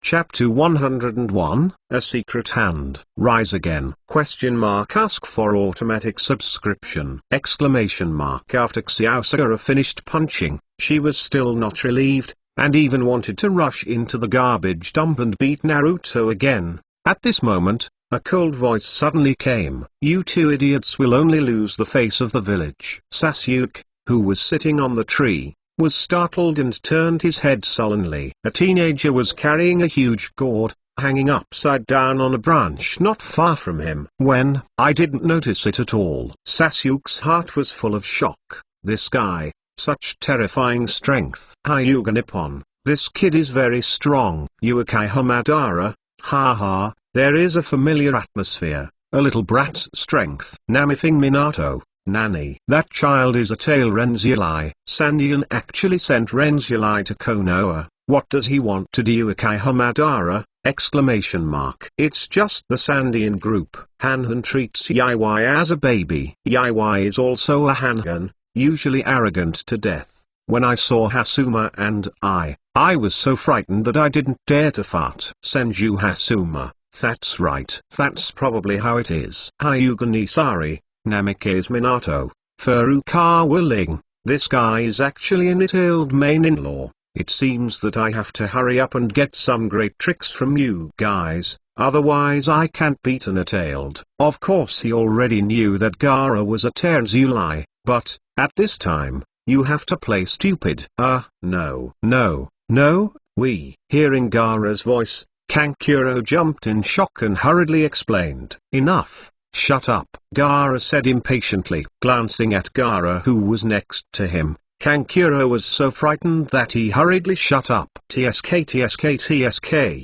Chapter 101, A Secret Hand. Rise again? Ask for automatic subscription. After Xiao Sagara finished punching, she was still not relieved, and even wanted to rush into the garbage dump and beat Naruto again. At this moment, a cold voice suddenly came. You two idiots will only lose the face of the village. Sasuke, who was sitting on the tree, was startled and turned his head sullenly. A teenager was carrying a huge gourd, hanging upside down on a branch not far from him. When I didn't notice it at all. Sasuke's heart was full of shock. This guy, such terrifying strength. Hyuga Nippon, this kid is very strong. Uchiha Madara, haha, there is a familiar atmosphere, a little brat's strength. Namifing Minato, Nani. That child is a tail Renzulai. Sandian actually sent Renzulai to Konoha. What does he want to do? Uchiha Madara, ! It's just the Sandian group. Hanhan treats Yaiwai as a baby. Yaiwai is also a Hanhan, usually arrogant to death. When I saw Hasuma and I was so frightened that I didn't dare to fart. Senju Hasuma, that's right. That's probably how it is. Hyuga Nisari, Namikaze Minato, Furukawa Ling, this guy is actually an entailed main-in-law. It seems that I have to hurry up and get some great tricks from you guys, otherwise I can't beat an entailed. Of course he already knew that Gaara was a Terzulai, but, at this time, you have to play stupid. No. Hearing Gaara's voice, Kankuro jumped in shock and hurriedly explained. Enough. Shut up, Gaara said impatiently. Glancing at Gaara who was next to him, Kankuro was so frightened that he hurriedly shut up. Tsk, Xiao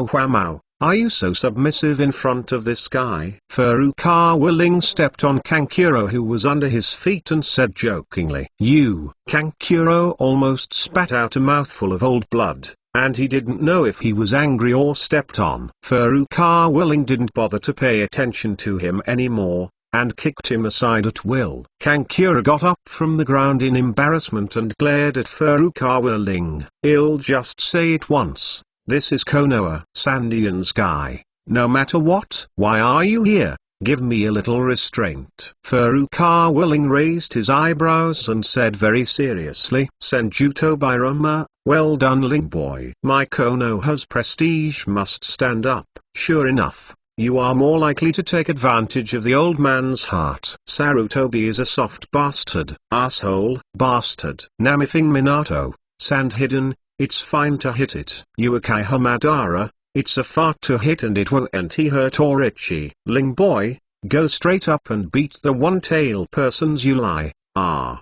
Huamao, are you so submissive in front of this guy? Furukawa Ling stepped on Kankuro who was under his feet and said jokingly. You. Kankuro almost spat out a mouthful of old blood, and he didn't know if he was angry or stepped on. Furukawa Ling didn't bother to pay attention to him anymore, and kicked him aside at will. Kankuro got up from the ground in embarrassment and glared at Furukawa Ling. I'll just say it once. This is Konoha. Sandian's guy. No matter what. Why are you here? Give me a little restraint. Furukawa Ling raised his eyebrows and said very seriously. Senjuto Birama, well done Ling boy. My Konoha's prestige must stand up. Sure enough, you are more likely to take advantage of the old man's heart. Sarutobi is a soft bastard. Asshole. Bastard. Namifing Minato, Sand hidden. It's fine to hit it. Uchiha Madara, it's a fart to hit and it won't hurt or itchy. Ling boy, go straight up and beat the one-tail person's you lie.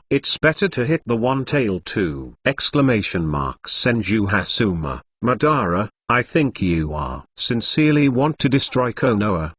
It's better to hit the one-tail too. Senju Hasuma, Madara, I think you are sincerely want to destroy Konoha.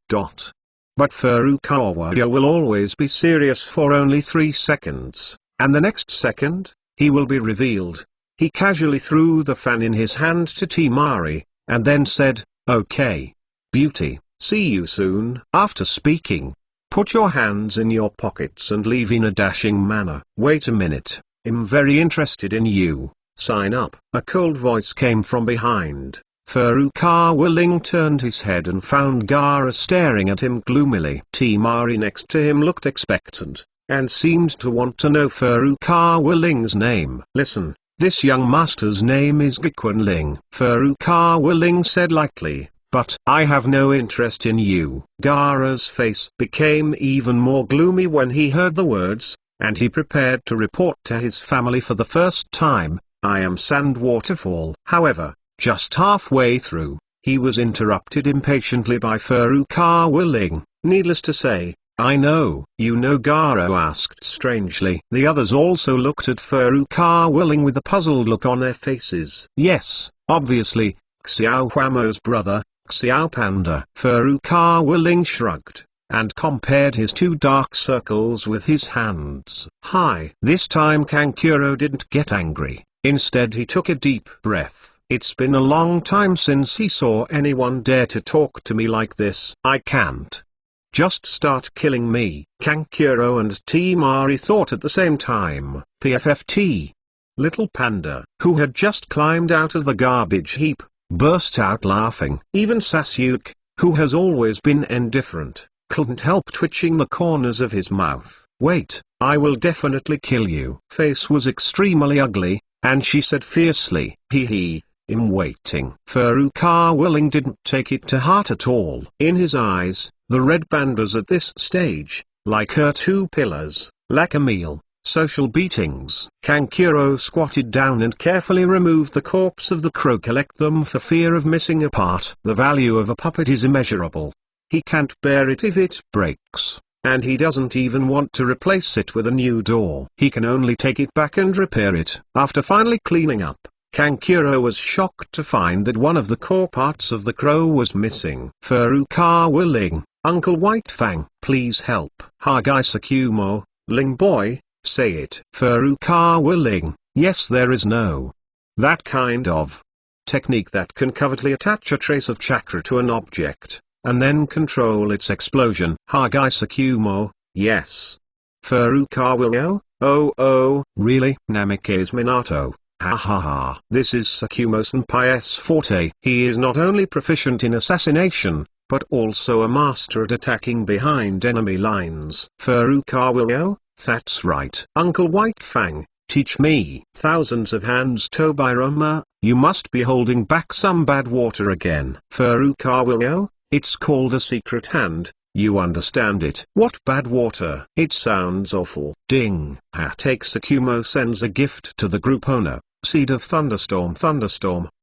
But Furukawa will always be serious for only 3 seconds, and the next second, he will be revealed. He casually threw the fan in his hand to Temari, and then said, okay. Beauty, see you soon. After speaking, put your hands in your pockets and leave in a dashing manner. Wait a minute, I'm very interested in you. Sign up. A cold voice came from behind. Furukawa Ling turned his head and found Gaara staring at him gloomily. Temari next to him looked expectant, and seemed to want to know Furukawa Ling's name. Listen. This young master's name is Gikuan Ling. Furukawa Ling said lightly, but I have no interest in you. Gaara's face became even more gloomy when he heard the words, and he prepared to report to his family for the first time, I am Sand Waterfall. However, just halfway through, he was interrupted impatiently by Furukawa Ling. Needless to say, I know. You know, Gaara asked strangely. The others also looked at Furukawa Ling with a puzzled look on their faces. Yes, obviously, Xiao Huamo's brother, Xiao Panda. Furukawa Ling shrugged, and compared his 2 dark circles with his hands. Hi. This time Kankuro didn't get angry. Instead he took a deep breath. It's been a long time since he saw anyone dare to talk to me like this. I can't. Just start killing me. Kankuro and Temari thought at the same time. PFFT. Little Panda, who had just climbed out of the garbage heap, burst out laughing. Even Sasuke, who has always been indifferent, couldn't help twitching the corners of his mouth. "Wait, I will definitely kill you." Face was extremely ugly, and she said fiercely, "Hee, I'm waiting." Furukawa Willing didn't take it to heart at all. In his eyes, the red bandas at this stage, like her two pillars, lack a meal. Social beatings. Kankuro squatted down and carefully removed the corpse of the crow. Collect them for fear of missing a part. The value of a puppet is immeasurable. He can't bear it if it breaks, and he doesn't even want to replace it with a new door. He can only take it back and repair it. After finally cleaning up, Kankuro was shocked to find that one of the core parts of the crow was missing. Furukawa Willing, Uncle White Fang, please help. Hagai Sakumo, Ling boy, say it. Furukawa Willing, yes, there is no that kind of technique that can covertly attach a trace of chakra to an object, and then control its explosion. Hagai Sakumo, yes. Furukawa Willing, oh, really? Namikaze Minato. Ha ha ha. This is Sakumo-senpai's forte. He is not only proficient in assassination, but also a master at attacking behind enemy lines. Furukawa Willing, that's right. Uncle White Fang, teach me. Thousands of hands. Tobirama, you must be holding back some bad water again. Furukawa Willing, it's called a secret hand. You understand it. What bad water? It sounds awful. Ding. Ha. Take Sakumo sends a gift to the group owner. Seed of Thunderstorm.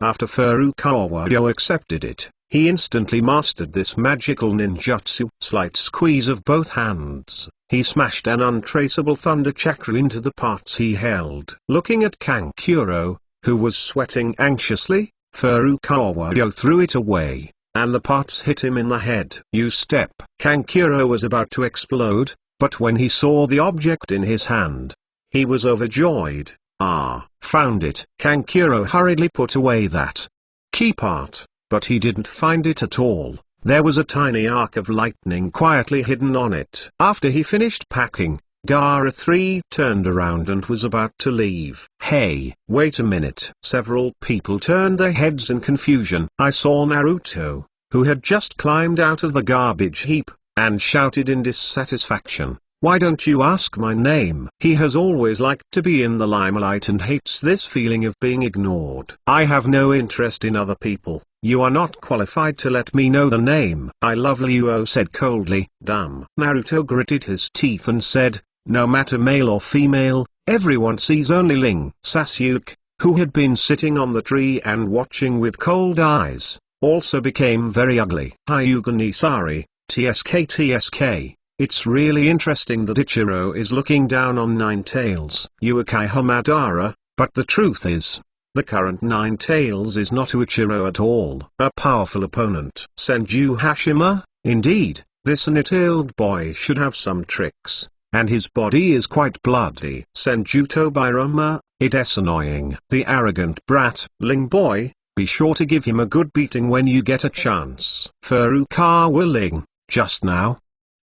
After Furukawa accepted it, he instantly mastered this magical ninjutsu. Slight squeeze of both hands, he smashed an untraceable thunder chakra into the parts he held. Looking at Kankuro, who was sweating anxiously, Furukawa threw it away, and the parts hit him in the head. You step. Kankuro was about to explode, but when he saw the object in his hand, he was overjoyed. Ah, found it. Kankuro hurriedly put away that key part, but he didn't find it at all. There was a tiny arc of lightning quietly hidden on it. After he finished packing, Gaara 3 turned around and was about to leave. Hey, wait a minute. Several people turned their heads in confusion. I saw Naruto, who had just climbed out of the garbage heap, and shouted in dissatisfaction. Why don't you ask my name? He has always liked to be in the limelight and hates this feeling of being ignored. I have no interest in other people. You are not qualified to let me know the name. I love Ryuo said coldly. Damn. Naruto gritted his teeth and said, no matter male or female, everyone sees only Ling. Sasuke, who had been sitting on the tree and watching with cold eyes, also became very ugly. Hyuga Nisari, TSK. It's really interesting that Ichiro is looking down on Nine Tails. Uekai Hamadara, but the truth is, the current Nine Tails is not Ichiro at all. A powerful opponent. Senju Hashima, indeed, this nine-tailed boy should have some tricks, and his body is quite bloody. Senju Tobirama, it's annoying. The arrogant brat. Ling boy, be sure to give him a good beating when you get a chance. Furukawa Willing, just now?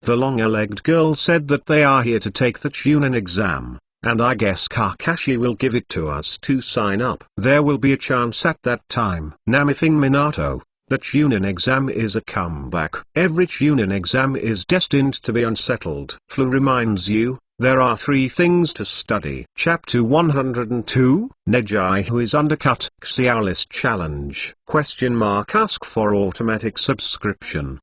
The longer-legged girl said that they are here to take the Chunin exam, and I guess Kakashi will give it to us to sign up. There will be a chance at that time. Namifing Minato, the Chunin exam is a comeback. Every Chunin exam is destined to be unsettled. Flu reminds you, there are 3 things to study. Chapter 102, Neji who is undercut. Xiaolist challenge. ? Ask for automatic subscription. !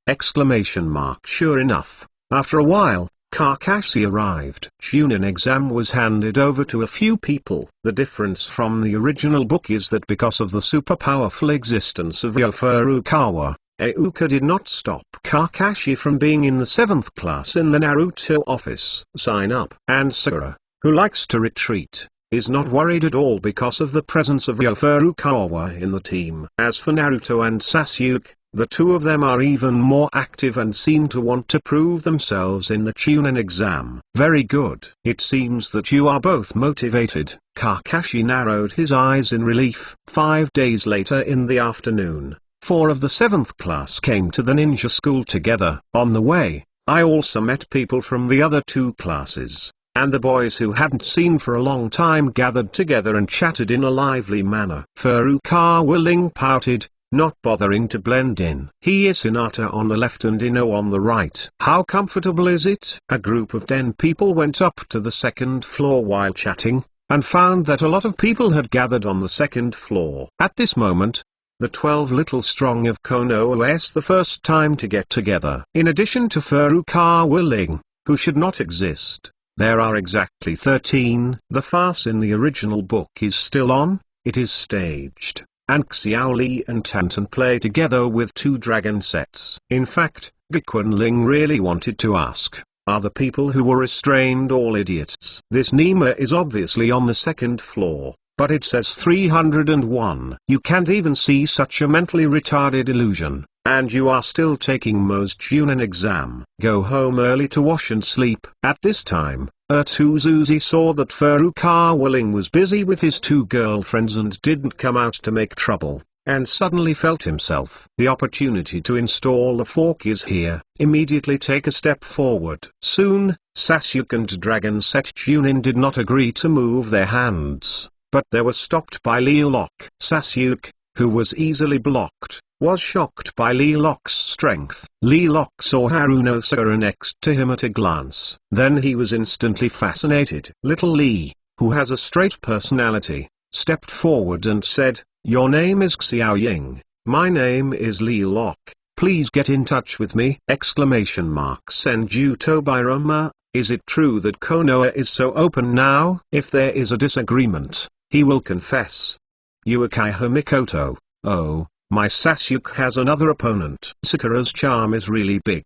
Sure enough, after a while, Kakashi arrived. Chunin exam was handed over to a few people. The difference from the original book is that because of the super powerful existence of Furukawa, Euka did not stop Kakashi from being in the 7th class in the Naruto office. Sign up. And Sakura, who likes to retreat, is not worried at all because of the presence of Furukawa in the team. As for Naruto and Sasuke, the two of them are even more active and seem to want to prove themselves in the Chunin exam. Very good. It seems that you are both motivated. Kakashi narrowed his eyes in relief. 5 days later in the afternoon, 4 of the 7th class came to the ninja school together. On the way, I also met people from the other 2 classes, and the boys who hadn't seen for a long time gathered together and chatted in a lively manner. Furukawa Willing pouted, not bothering to blend in. He is Hinata on the left and Ino on the right. How comfortable is it? A group of 10 people went up to the second floor while chatting, and found that a lot of people had gathered on the second floor. At this moment, the 12 little strong of Konoha's the first time to get together. In addition to Furukawa Ling, who should not exist, there are exactly 13. The farce in the original book is still on, it is staged, and Xiao Li and Tantan play together with 2 dragon sets. In fact, Gakuen Ling really wanted to ask, are the people who were restrained all idiots? This Nima is obviously on the second floor, but it says 301. You can't even see such a mentally retarded illusion, and you are still taking Mo's Junin exam. Go home early to wash and sleep. At this time, Urtuzuzi saw that Furukawa Ling was busy with his 2 girlfriends and didn't come out to make trouble, and suddenly felt himself. The opportunity to install the fork is here. Immediately take a step forward. Soon, Sasuke and Dragon Set Junin did not agree to move their hands, but they were stopped by Leelok. Sasuke, who was easily blocked, was shocked by Leelok's strength. Leelok saw Haruno Sakura next to him at a glance. Then he was instantly fascinated. Little Lee, who has a straight personality, stepped forward and said, "Your name is Xiao Ying, my name is Leelok, please get in touch with me!" Senju Tobirama, is it true that Konoha is so open now? If there is a disagreement, he will confess. Uchiha Mikoto, oh, my Sasuke has another opponent. Sakura's charm is really big!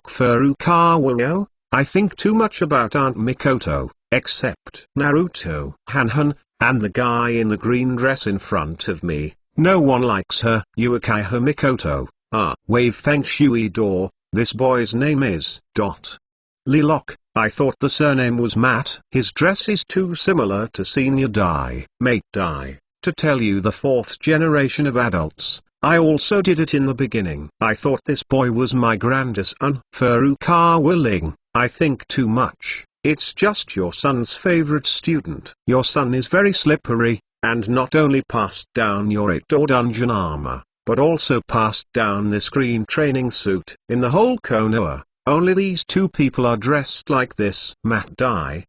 Furukawa, I think too much about Aunt Mikoto, except Naruto. Hanhan, and the guy in the green dress in front of me, no one likes her. Uchiha Mikoto, wave feng shui door, this boy's name is Leelok, I thought the surname was Matt. His dress is too similar to Senior Dai. Mate Dai, to tell you the 4th generation of adults, I also did it in the beginning. I thought this boy was my grandson. Furukawa Ling, I think too much. It's just your son's favorite student. Your son is very slippery, and not only passed down your 8-door dungeon armor, but also passed down this green training suit. In the whole Konoha, only these 2 people are dressed like this. Matt Dai,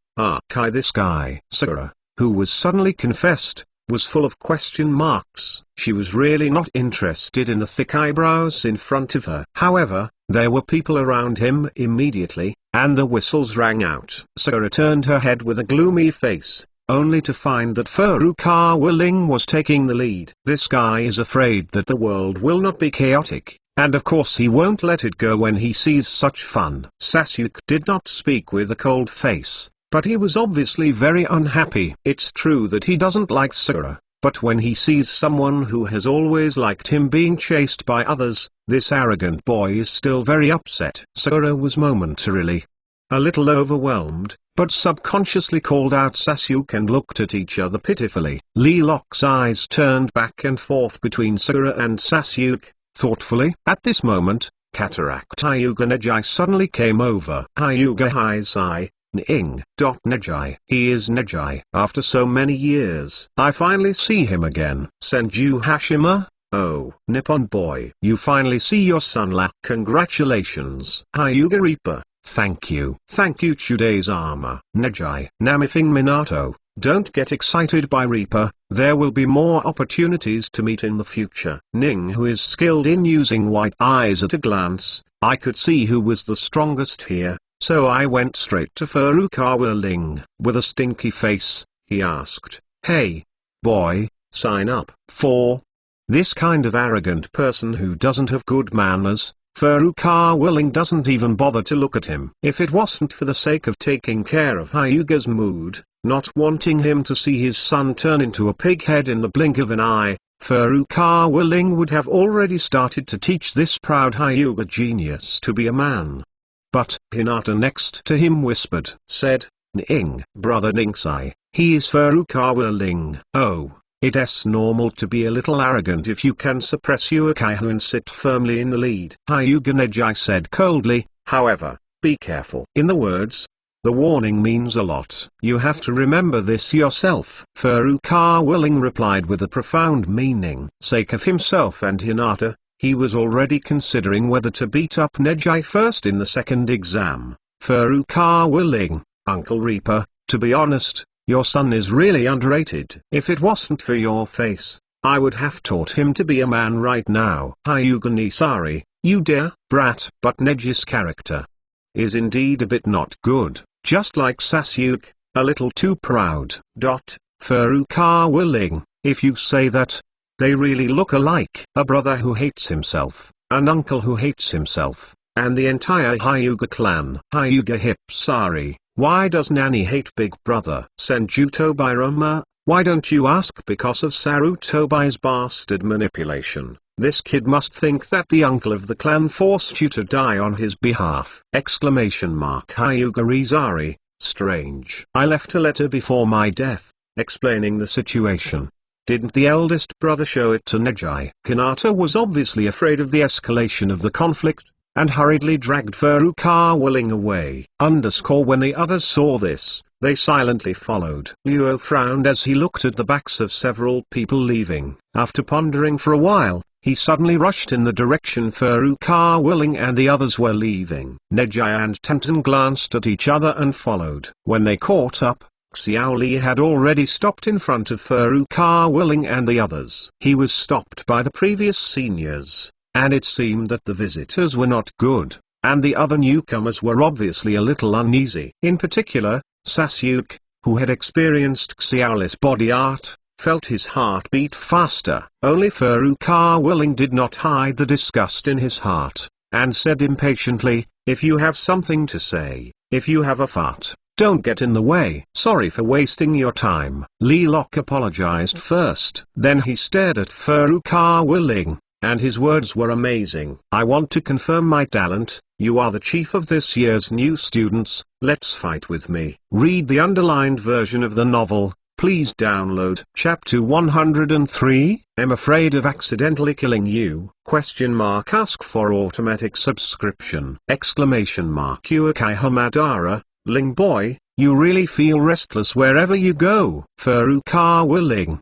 Kai this guy. Sakura, who was suddenly confessed, was full of question marks. She was really not interested in the thick eyebrows in front of her. However, there were people around him immediately, and the whistles rang out. Sakura turned her head with a gloomy face, only to find that Furukawa Ling was taking the lead. This guy is afraid that the world will not be chaotic, and of course he won't let it go when he sees such fun. Sasuke did not speak with a cold face, but he was obviously very unhappy. It's true that he doesn't like Sakura, but when he sees someone who has always liked him being chased by others, this arrogant boy is still very upset. Sakura was momentarily a little overwhelmed, but subconsciously called out Sasuke and looked at each other pitifully. Leelok's eyes turned back and forth between Sakura and Sasuke, thoughtfully. At this moment, Cataract Hyuga Nejai suddenly came over. Hyuga Heisai, Ning. Nejai. He is Nejai. After so many years, I finally see him again. Senju Hashima, oh, Nippon boy. You finally see your son La. Congratulations. Hyuga Reaper, thank you. Thank you Chude's armor. Nejai. Namifing Minato. Don't get excited by Reaper, there will be more opportunities to meet in the future. Ning, who is skilled in using white eyes at a glance, I could see who was the strongest here, so I went straight to Furukawa Ling. With a stinky face, he asked, "Hey, boy, sign up for this kind of arrogant person who doesn't have good manners." Furukawa Ling doesn't even bother to look at him. If it wasn't for the sake of taking care of Hyuga's mood, not wanting him to see his son turn into a pighead in the blink of an eye, Furukawa Ling would have already started to teach this proud Hyuga genius to be a man. But Hinata next to him whispered, said, "Ning, brother Ningsai, he is Furukawa Ling." Oh, it's normal to be a little arrogant if you can suppress Uchiha and sit firmly in the lead. Hyuga Nejai said coldly, however, be careful. In the words The warning means a lot. You have to remember this yourself. Furukawa willing replied with a profound meaning. Sake of himself and Hinata, he was already considering whether to beat up Neji first in the second exam. Furukawa willing, Uncle Reaper, to be honest, your son is really underrated. If it wasn't for your face, I would have taught him to be a man right now. Hyuga ni sorry, you dear brat. But Neji's character is indeed a bit not good, just like Sasuke, a little too proud. Furukawa willing, if you say that, they really look alike. A brother who hates himself, an uncle who hates himself, and the entire Hyuga clan. Hyuga Hipsari, why does Nani hate Big Brother? Senju Tobirama, why don't you ask? Because of Sarutobi's bastard manipulation. This kid must think that the uncle of the clan forced you to die on his behalf! Hyuga Rizari, strange. I left a letter before my death, explaining the situation. Didn't the eldest brother show it to Neji? Hinata was obviously afraid of the escalation of the conflict, and hurriedly dragged Furukawa willing away. When the others saw this, they silently followed. Luo frowned as he looked at the backs of several people leaving. After pondering for a while, he suddenly rushed in the direction Furukawa willing and the others were leaving. Neji and Tenten glanced at each other and followed. When they caught up, Xiaoli had already stopped in front of Furukawa willing and the others. He was stopped by the previous seniors, and it seemed that the visitors were not good, and the other newcomers were obviously a little uneasy. In particular, Sasuke, who had experienced Xiaoli's body art, felt his heart beat faster. Only Furukawa willing did not hide the disgust in his heart, and said impatiently, if you have something to say, if you have a fart, don't get in the way. Sorry for wasting your time. Leelok apologized first. Then he stared at Furukawa willing, and his words were amazing. I want to confirm my talent. You are the chief of this year's new students, let's fight with me. Read the underlined version of the novel. Please download Chapter 103. I'm afraid of accidentally killing you? Ask for automatic subscription. Uekai Hamadara, Ling boy, you really feel restless wherever you go. Furukawa willing,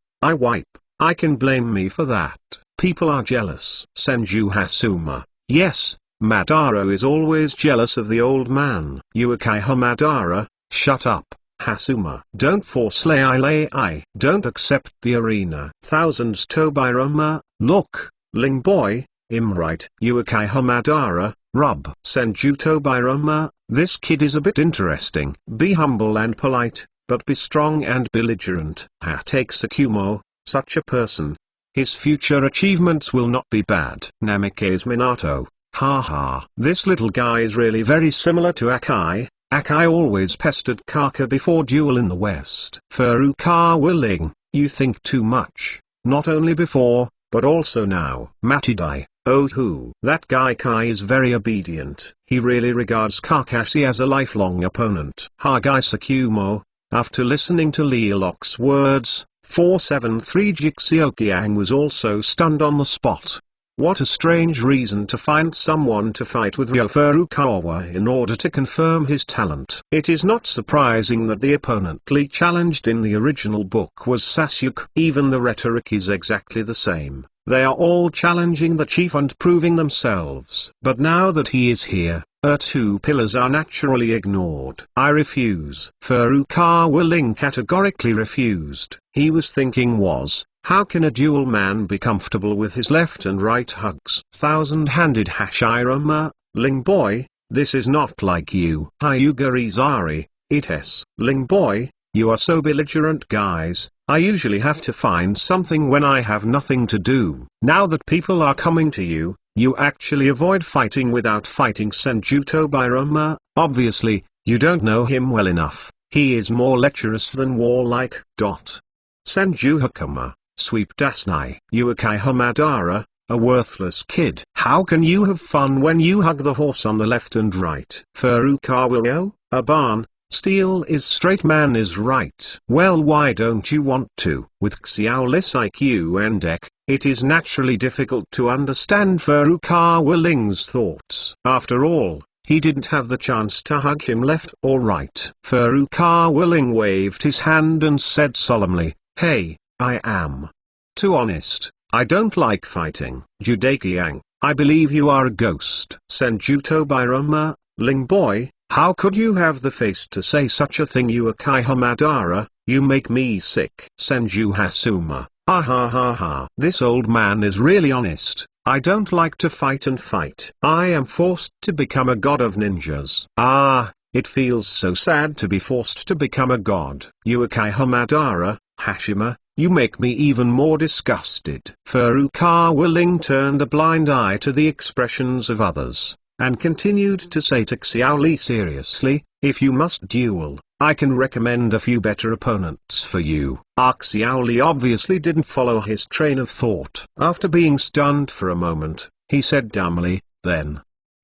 I can blame me for that. People are jealous. Senju Hasuma, yes, Madara is always jealous of the old man. Uekai Hamadara, shut up. Hasuma, don't force Lei. Don't accept the arena. Thousands Tobirama, look, Ling boy, I'm right. Uekai Hamadara, rub. Senju Tobirama, this kid is a bit interesting. Be humble and polite, but be strong and belligerent. Take Sakumo, such a person. His future achievements will not be bad. Namikaze Minato, haha. This little guy is really very similar to Akai. Akai always pestered Kaka before duel in the West. Furukawa willing, you think too much, not only before, but also now. Matidai, oh who? That guy Kai is very obedient. He really regards Kakashi as a lifelong opponent. Hagai Sakumo, after listening to Leelok's words, 473 Jixiokiang was also stunned on the spot. What a strange reason to find someone to fight with Ryo Furukawa in order to confirm his talent. It is not surprising that the opponent Lee challenged in the original book was Sasuke. Even the rhetoric is exactly the same. They are all challenging the chief and proving themselves. But now that he is here, our two pillars are naturally ignored. I refuse. Furukawa willing categorically refused. He was thinking how can a dual man be comfortable with his left and right hugs? Thousand-handed Hashirama, Ling boy, this is not like you. Hyuga Rizari, it is. Ling boy, you are so belligerent guys, I usually have to find something when I have nothing to do. Now that people are coming to you, you actually avoid fighting without fighting. Senju Tobirama, obviously, you don't know him well enough. He is more lecherous than warlike. Senju Hakama, sweep Dasnai. Uekai Hamadara, a worthless kid. How can you have fun when you hug the horse on the left and right? Furukawa, a barn, steel is straight, man is right. Well, why don't you want to? With Xiaoli's IQ and deck, it is naturally difficult to understand Furukawa Ling's thoughts. After all, He didn't have the chance to hug him left or right. Furukawa willing waved his hand and said solemnly, "Hey, I am too honest. I don't like fighting." Judekiang, I believe you are a ghost. Senjuto Birama, Ling boy, how could you have the face to say such a thing? Uekai Hamadara, you make me sick. Senju Hasuma, ah ha ha ha. This old man is really honest. I don't like to fight and fight. I am forced to become a god of ninjas. Ah, it feels so sad to be forced to become a god. Uekai Hamadara, Hashima, you make me even more disgusted. Furukawa Ling turned a blind eye to the expressions of others, and continued to say to Xiaoli seriously, if you must duel, I can recommend a few better opponents for you. Xiaoli obviously didn't follow his train of thought. After being stunned for a moment, he said dumbly, then.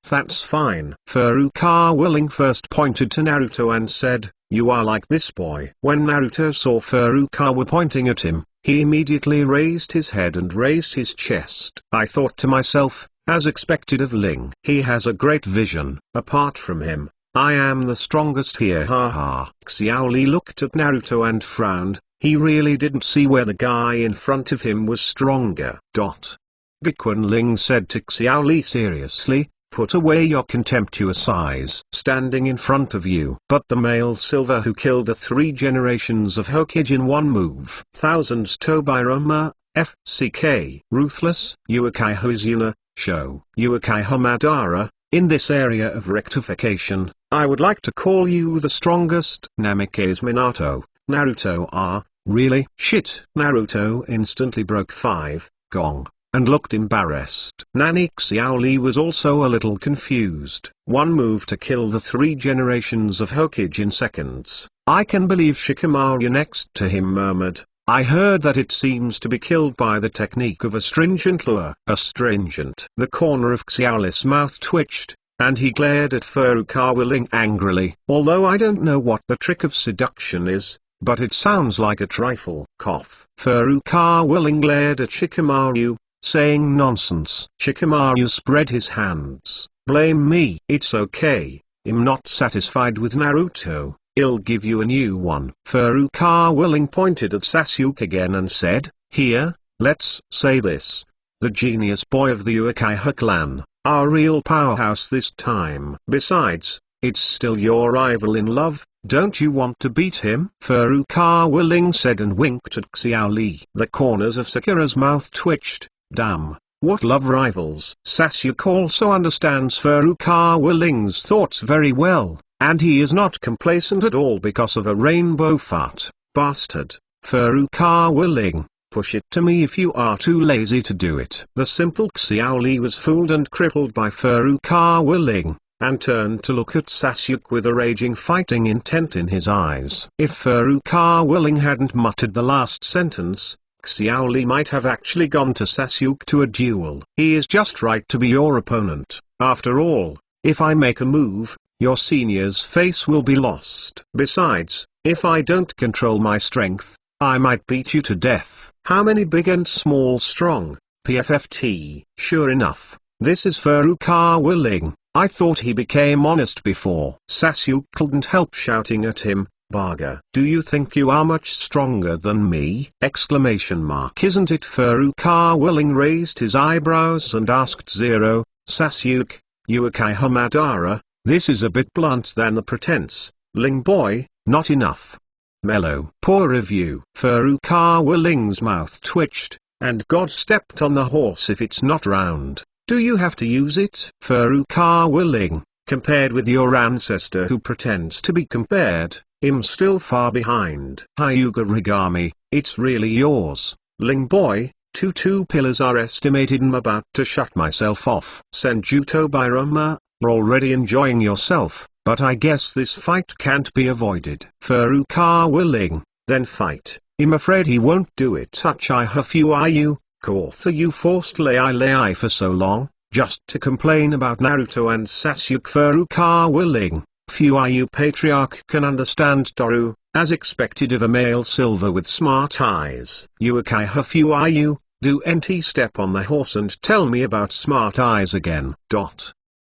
That's fine. Furukawa Ling first pointed to Naruto and said, you are like this boy. When Naruto saw Furukawa pointing at him, he immediately raised his head and raised his chest. I thought to myself, as expected of Ling. He has a great vision. Apart from him, I am the strongest here. Ha ha. Xiaoli looked at Naruto and frowned. He really didn't see where the guy in front of him was stronger. Gakuen Ling said to Xiaoli seriously, put away your contemptuous eyes. Standing in front of you, but the male Silver who killed the 3 generations of Hokage in one move. Thousands Tobirama, FCK. Ruthless, Uekai Hozuna, Show. Uekai Hamadara, in this area of rectification, I would like to call you the strongest. Namikaze Minato, Naruto really? Shit. Naruto instantly broke 5, gong, and looked embarrassed. Nani Xiaoli was also a little confused. One move to kill the 3 generations of Hokage in seconds. I can believe Shikamaru next to him murmured, I heard that it seems to be killed by the technique of astringent lure. Astringent. The corner of Xiaoli's mouth twitched, and he glared at Furukawa Ling angrily. Although I don't know what the trick of seduction is, but it sounds like a trifle. Cough. Furukawa Ling glared at Shikamaru, saying nonsense. Shikamaru spread his hands. Blame me. It's okay. I'm not satisfied with Naruto. I'll give you a new one. Furukawa Ling pointed at Sasuke again and said, here, let's say this. The genius boy of the Uchiha clan, our real powerhouse this time. Besides, it's still your rival in love, don't you want to beat him? Furukawa Ling said and winked at Xiaoli. The corners of Sakura's mouth twitched. Damn, what love rivals. Sasuke also understands Furukawa Ling's thoughts very well. And he is not complacent at all because of a rainbow fart. Bastard. Furukawa Ling, push it to me if you are too lazy to do it. The simple Xiaoli was fooled and crippled by Furukawa Ling, and turned to look at Sasuke with a raging fighting intent in his eyes. If Furukawa Ling hadn't muttered the last sentence, Xiaoli might have actually gone to Sasuke to a duel. He is just right to be your opponent. After all, if I make a move, your senior's face will be lost. Besides, if I don't control my strength, I might beat you to death. How many big and small strong? PFFT. Sure enough, this is Furukawa Ling. I thought he became honest before. Sasuke couldn't help shouting at him, Baga. Do you think you are much stronger than me? Exclamation mark. Isn't it? Furukawa Ling raised his eyebrows and asked Zero, Sasuke, Uchiha Hamadara, this is a bit blunt than the pretense. Ling boy, not enough. Mellow. Poor review. Furukawa Ling's mouth twitched, and God stepped on the horse if it's not round. Do you have to use it? Furukawa Ling, compared with your ancestor who pretends to be compared, I'm still far behind. Hyuga Rigami, it's really yours. Ling boy, 2 pillars are estimated. I'm about to shut myself off. Senjuto Birama, you're already enjoying yourself, but I guess this fight can't be avoided. Furukawa Ling, then fight. I'm afraid he won't do it. Touch I have you are you, Kautha you forced Lei for so long, just to complain about Naruto and Sasuke. Furukawa Ling, few are you patriarch can understand Toru, as expected of a male Silver with smart eyes. Uchiha few are you, do NT step on the horse and tell me about smart eyes again.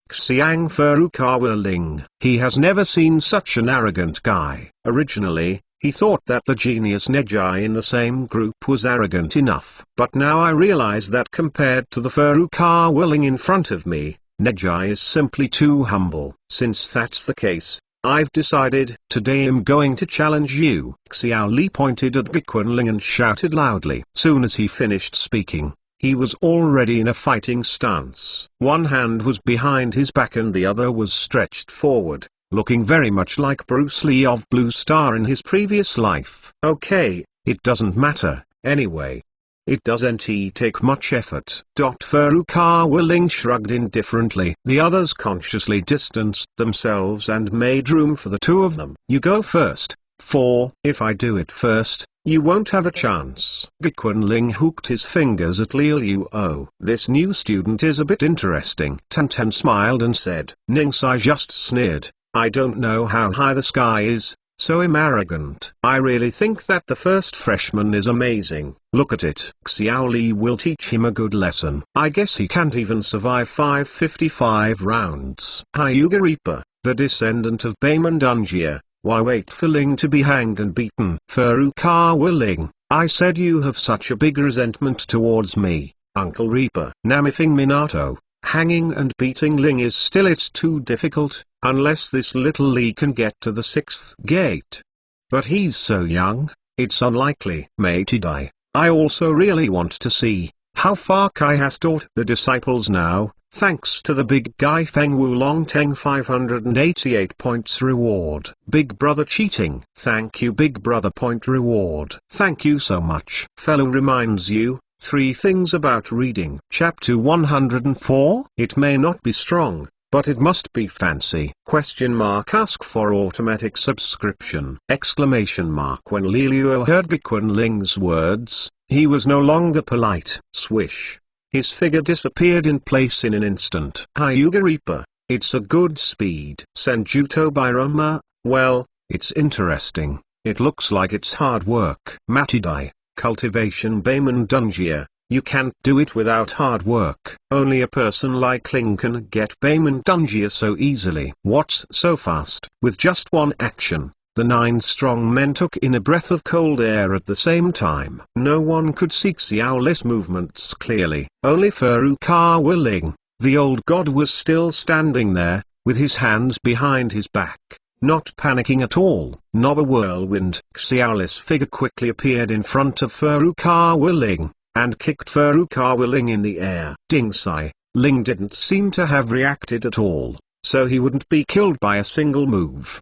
Xiang Furukawa Ling. He has never seen such an arrogant guy. Originally, he thought that the genius Neji in the same group was arrogant enough. But now I realize that compared to the Furukawa Ling in front of me, Neji is simply too humble. Since that's the case, I've decided, today I'm going to challenge you. Xiao Li pointed at Gequan and shouted loudly. Soon as he finished speaking, he was already in a fighting stance. One hand was behind his back and the other was stretched forward, looking very much like Bruce Lee of Blue Star in his previous life. Okay, it doesn't matter, anyway. It doesn't take much effort. Furukawa Ling shrugged indifferently. The others consciously distanced themselves and made room for the two of them. You go first, for if I do it first, you won't have a chance. Gequan Ling hooked his fingers at Liu. This new student is a bit interesting. Tantan smiled and said. Ningsai just sneered. I don't know how high the sky is, so I'm arrogant. I really think that the first freshman is amazing. Look at it. Xiao Li will teach him a good lesson. I guess he can't even survive 555 rounds. Hyuga Reaper, the descendant of Baemon Dungia. Why wait for Ling to be hanged and beaten? Furukawa Ling, I said you have such a big resentment towards me, Uncle Reaper. Namifing Minato, hanging and beating Ling is still it's too difficult, unless this little Lee can get to the 6th gate. But he's so young, it's unlikely. Matidai, I also really want to see how far Kai has taught the disciples now. Thanks to the big guy Feng Wulong Teng 588 points reward. Big brother cheating. Thank you big brother point reward. Thank you so much. Fellow reminds you, 3 things about reading. Chapter 104. It may not be strong, but it must be fancy. Ask for automatic subscription. When Liu heard Gequan Ling's words, he was no longer polite. Swish. His figure disappeared in place in an instant. Hyuga Reaper, it's a good speed. Senjuto Bairama, well, it's interesting. It looks like it's hard work. Matidai, cultivation Baemon Dungia, you can't do it without hard work. Only a person like Ling can get Baemon Dungia so easily. What's so fast? With just one action, the 9 strong men took in a breath of cold air at the same time. No one could see Xiao Li's movements clearly. Only Furukawa Ling, the old god, was still standing there, with his hands behind his back, not panicking at all. Noba whirlwind. Xiao Li's figure quickly appeared in front of Furukawa Ling, and kicked Furukawa Ling in the air. Dingsai, Ling didn't seem to have reacted at all, so he wouldn't be killed by a single move.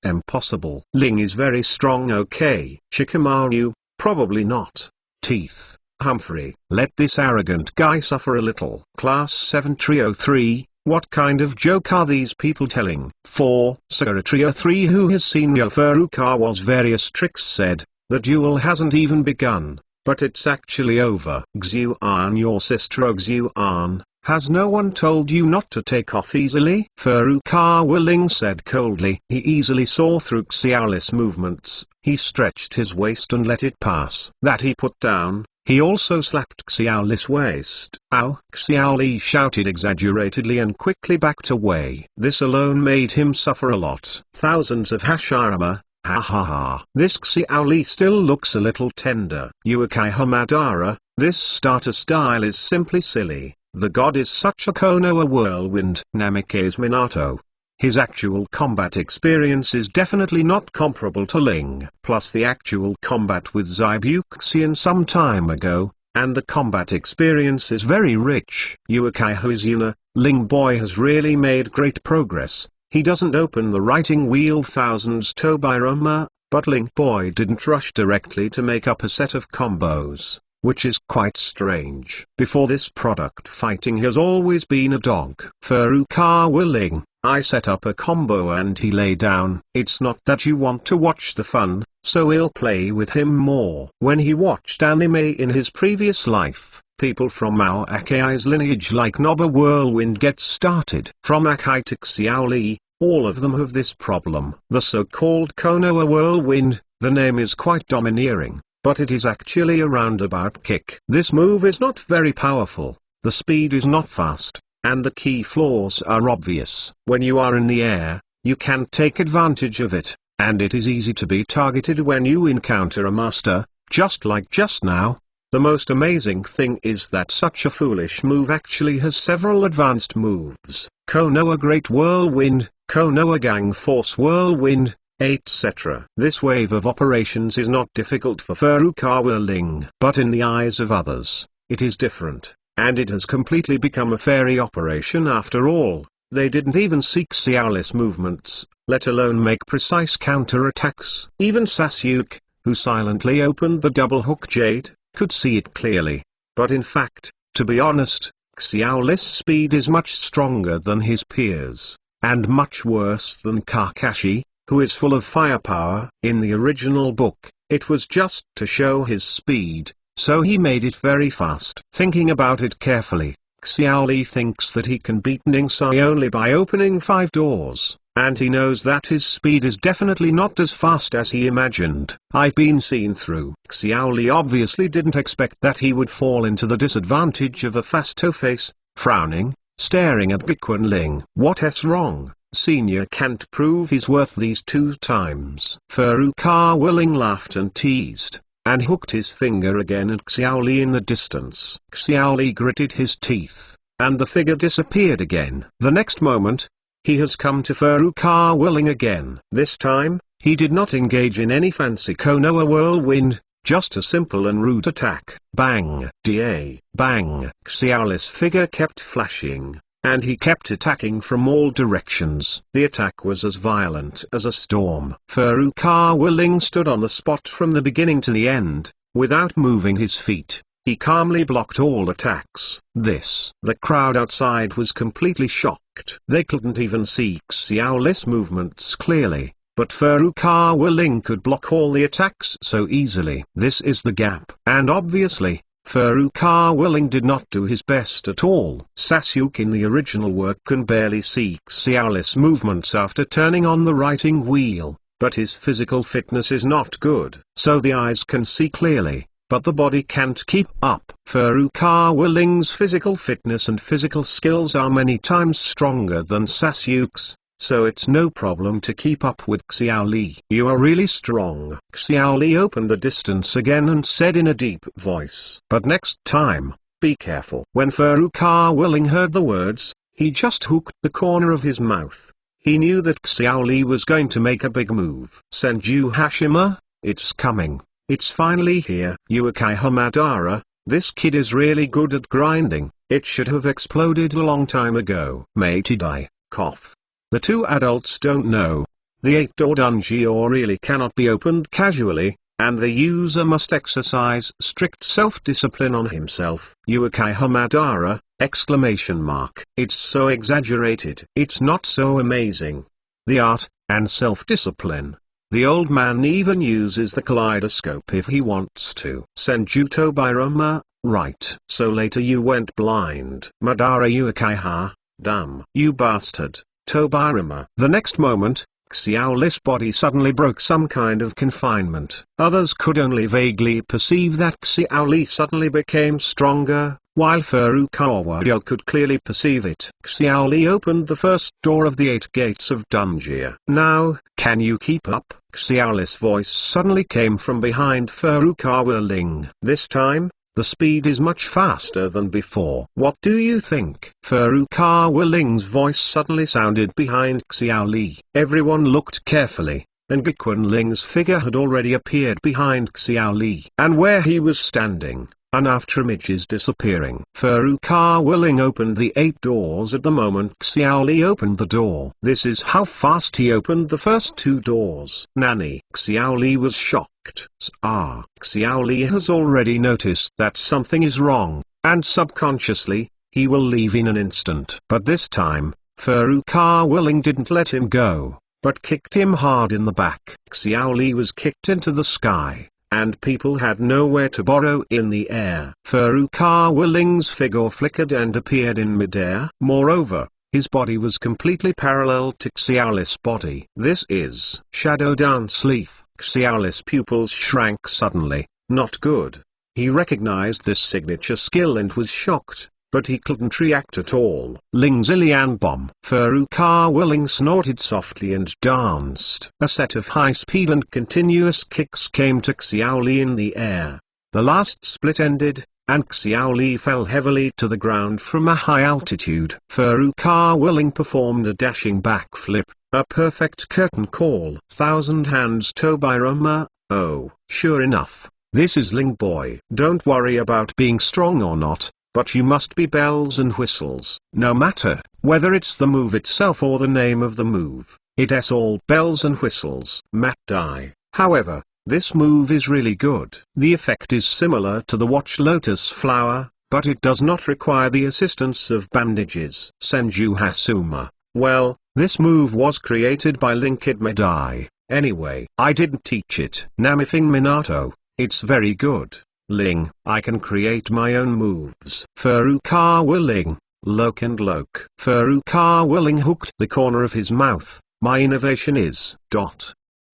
Impossible. Ling is very strong. Okay. Shikamaru, probably not. Teeth. Humphrey, let this arrogant guy suffer a little. Class 7 Trio 3, what kind of joke are these people telling? 4. Sakura Trio 3, who has seen Furukawa's various tricks, said, the duel hasn't even begun, but it's actually over. Xuan, your sister Xuan, has no one told you not to take off easily? Furukawa Ling said coldly. He easily saw through Xiao Li's movements. He stretched his waist and let it pass. That he put down. He also slapped Xiao Li's waist. Ow! Xiao Li shouted exaggeratedly and quickly backed away. This alone made him suffer a lot. Thousands of Hashirama. Ha ha ha. This Xiao Li still looks a little tender. Uekai Hamadara, this starter style is simply silly. The god is such a Konoha whirlwind. Namikaze Minato. His actual combat experience is definitely not comparable to Ling. Plus the actual combat with Zaibuxian some time ago, and the combat experience is very rich. Uekai Hozuna, Ling boy has really made great progress. He doesn't open the writing wheel thousands Tobirama, but Ling boy didn't rush directly to make up a set of combos, which is quite strange. Before this product, fighting has always been a dog. Furukawa Ling, I set up a combo and he lay down. It's not that you want to watch the fun, so we'll play with him more. When he watched anime in his previous life, people from our Akai's lineage like Noba Whirlwind get started. From Akai to Xiao Li, all of them have this problem. The so-called Konoha Whirlwind, the name is quite domineering, but it is actually a roundabout kick. This move is not very powerful, the speed is not fast, and the key flaws are obvious. When you are in the air, you can take advantage of it, and it is easy to be targeted when you encounter a master, just like just now. The most amazing thing is that such a foolish move actually has several advanced moves: Konoha Great Whirlwind, Konoha Gang Force Whirlwind, etc. This wave of operations is not difficult for Furukawa Ling, but in the eyes of others, it is different, and it has completely become a fairy operation after all. They didn't even seek Xiaoli's movements, let alone make precise counterattacks. Even Sasuke, who silently opened the double hook jade, could see it clearly. But in fact, to be honest, Xiaoli's speed is much stronger than his peers, and much worse than Kakashi, who is full of firepower. In the original book, it was just to show his speed, so he made it very fast. Thinking about it carefully, Xiaoli thinks that he can beat Ningsai only by opening 5 doors, and he knows that his speed is definitely not as fast as he imagined. I've been seen through. Xiaoli obviously didn't expect that he would fall into the disadvantage of a fast face, frowning, staring at Gikuan Ling. What's wrong? Senior can't prove his worth these 2 times. Furukawa Ling laughed and teased, and hooked his finger again at Xiaoli in the distance. Xiaoli gritted his teeth, and the figure disappeared again. The next moment, he has come to Furukawa Ling again. This time, he did not engage in any fancy Konoha Whirlwind, just a simple and rude attack. Bang! Da! Bang! Xiaoli's figure kept flashing, and he kept attacking from all directions. The attack was as violent as a storm. Furukawa Ling stood on the spot from the beginning to the end, without moving his feet. He calmly blocked all attacks. The crowd outside was completely shocked. They couldn't even see Xiaoli's movements clearly, but Furukawa Ling could block all the attacks so easily. This is the gap. And obviously, Furukawa Ling did not do his best at all. Sasuke in the original work can barely see Xiaoli's movements after turning on the writing wheel, but his physical fitness is not good. So the eyes can see clearly, but the body can't keep up. Furukawa Ling's physical fitness and physical skills are many times stronger than Sasuke's, so it's no problem to keep up with Xiaoli. You are really strong. Xiaoli opened the distance again and said in a deep voice. But next time, be careful. When Furukawa Ling heard the words, he just hooked the corner of his mouth. He knew that Xiaoli was going to make a big move. Senju Hashima, it's coming. It's finally here. Uchiha Madara, this kid is really good at grinding. It should have exploded a long time ago. Meitidai, cough. The 2 adults don't know. The 8-door dungeon really cannot be opened casually, and the user must exercise strict self-discipline on himself. Uchiha Madara, exclamation mark. It's so exaggerated. It's not so amazing. The art, and self-discipline. The old man even uses the kaleidoscope if he wants to. Senju Tobirama, right. So later you went blind. Madara Uchiha, damn. You bastard, Tobirama. The next moment, Xiaoli's body suddenly broke some kind of confinement. Others could only vaguely perceive that Xiaoli suddenly became stronger, while Furukawa could clearly perceive it. Xiaoli opened the first door of the 8 gates of Dungia. Now, can you keep up? Xiaoli's voice suddenly came from behind Furukawa Ling. This time, the speed is much faster than before. What do you think? Furukawa Ling's voice suddenly sounded behind Xiaoli. Everyone looked carefully, and Gikuan Ling's figure had already appeared behind Xiaoli. And where he was standing, an afterimage is disappearing. Furukawa Ling opened the 8 doors at the moment Xiaoli opened the door. This is how fast he opened the first 2 doors. Nani? Xiaoli was shocked. Xiaoli has already noticed that something is wrong, and subconsciously, he will leave in an instant. But this time, Furukawa Ling didn't let him go, but kicked him hard in the back. Xiaoli was kicked into the sky, and people had nowhere to borrow in the air. Furukawa Ling's figure flickered and appeared in midair. Moreover, his body was completely parallel to Xiaoli's body. This is Shadow Dance Leaf. Xiaoli's pupils shrank suddenly. Not good. He recognized this signature skill and was shocked. but he couldn't react at all. Ling Zillian Bomb. Farooqa Willing snorted softly and danced. A set of high-speed and continuous kicks came to Xiao Li in the air. The last split ended, and Xiao Li fell heavily to the ground from a high altitude. Farooqa Willing performed a dashing backflip, a perfect curtain call. Thousand hands Tobirama. Oh, sure enough, this is Ling Boy. Don't worry about being strong or not, but you must be bells and whistles. No matter whether it's the move itself or the name of the move, it's all bells and whistles. Matt Dai. However, this move is really good. The effect is similar to the Watch Lotus Flower, but it does not require the assistance of bandages. Senju Hasuma. Well, this move was created by Linkid Madai. Anyway, I didn't teach it. Namifing Minato. It's very good. Ling, I can create my own moves. Farooqa Willing. Loke and Loke. Farooqa Willing hooked the corner of his mouth. My innovation is ...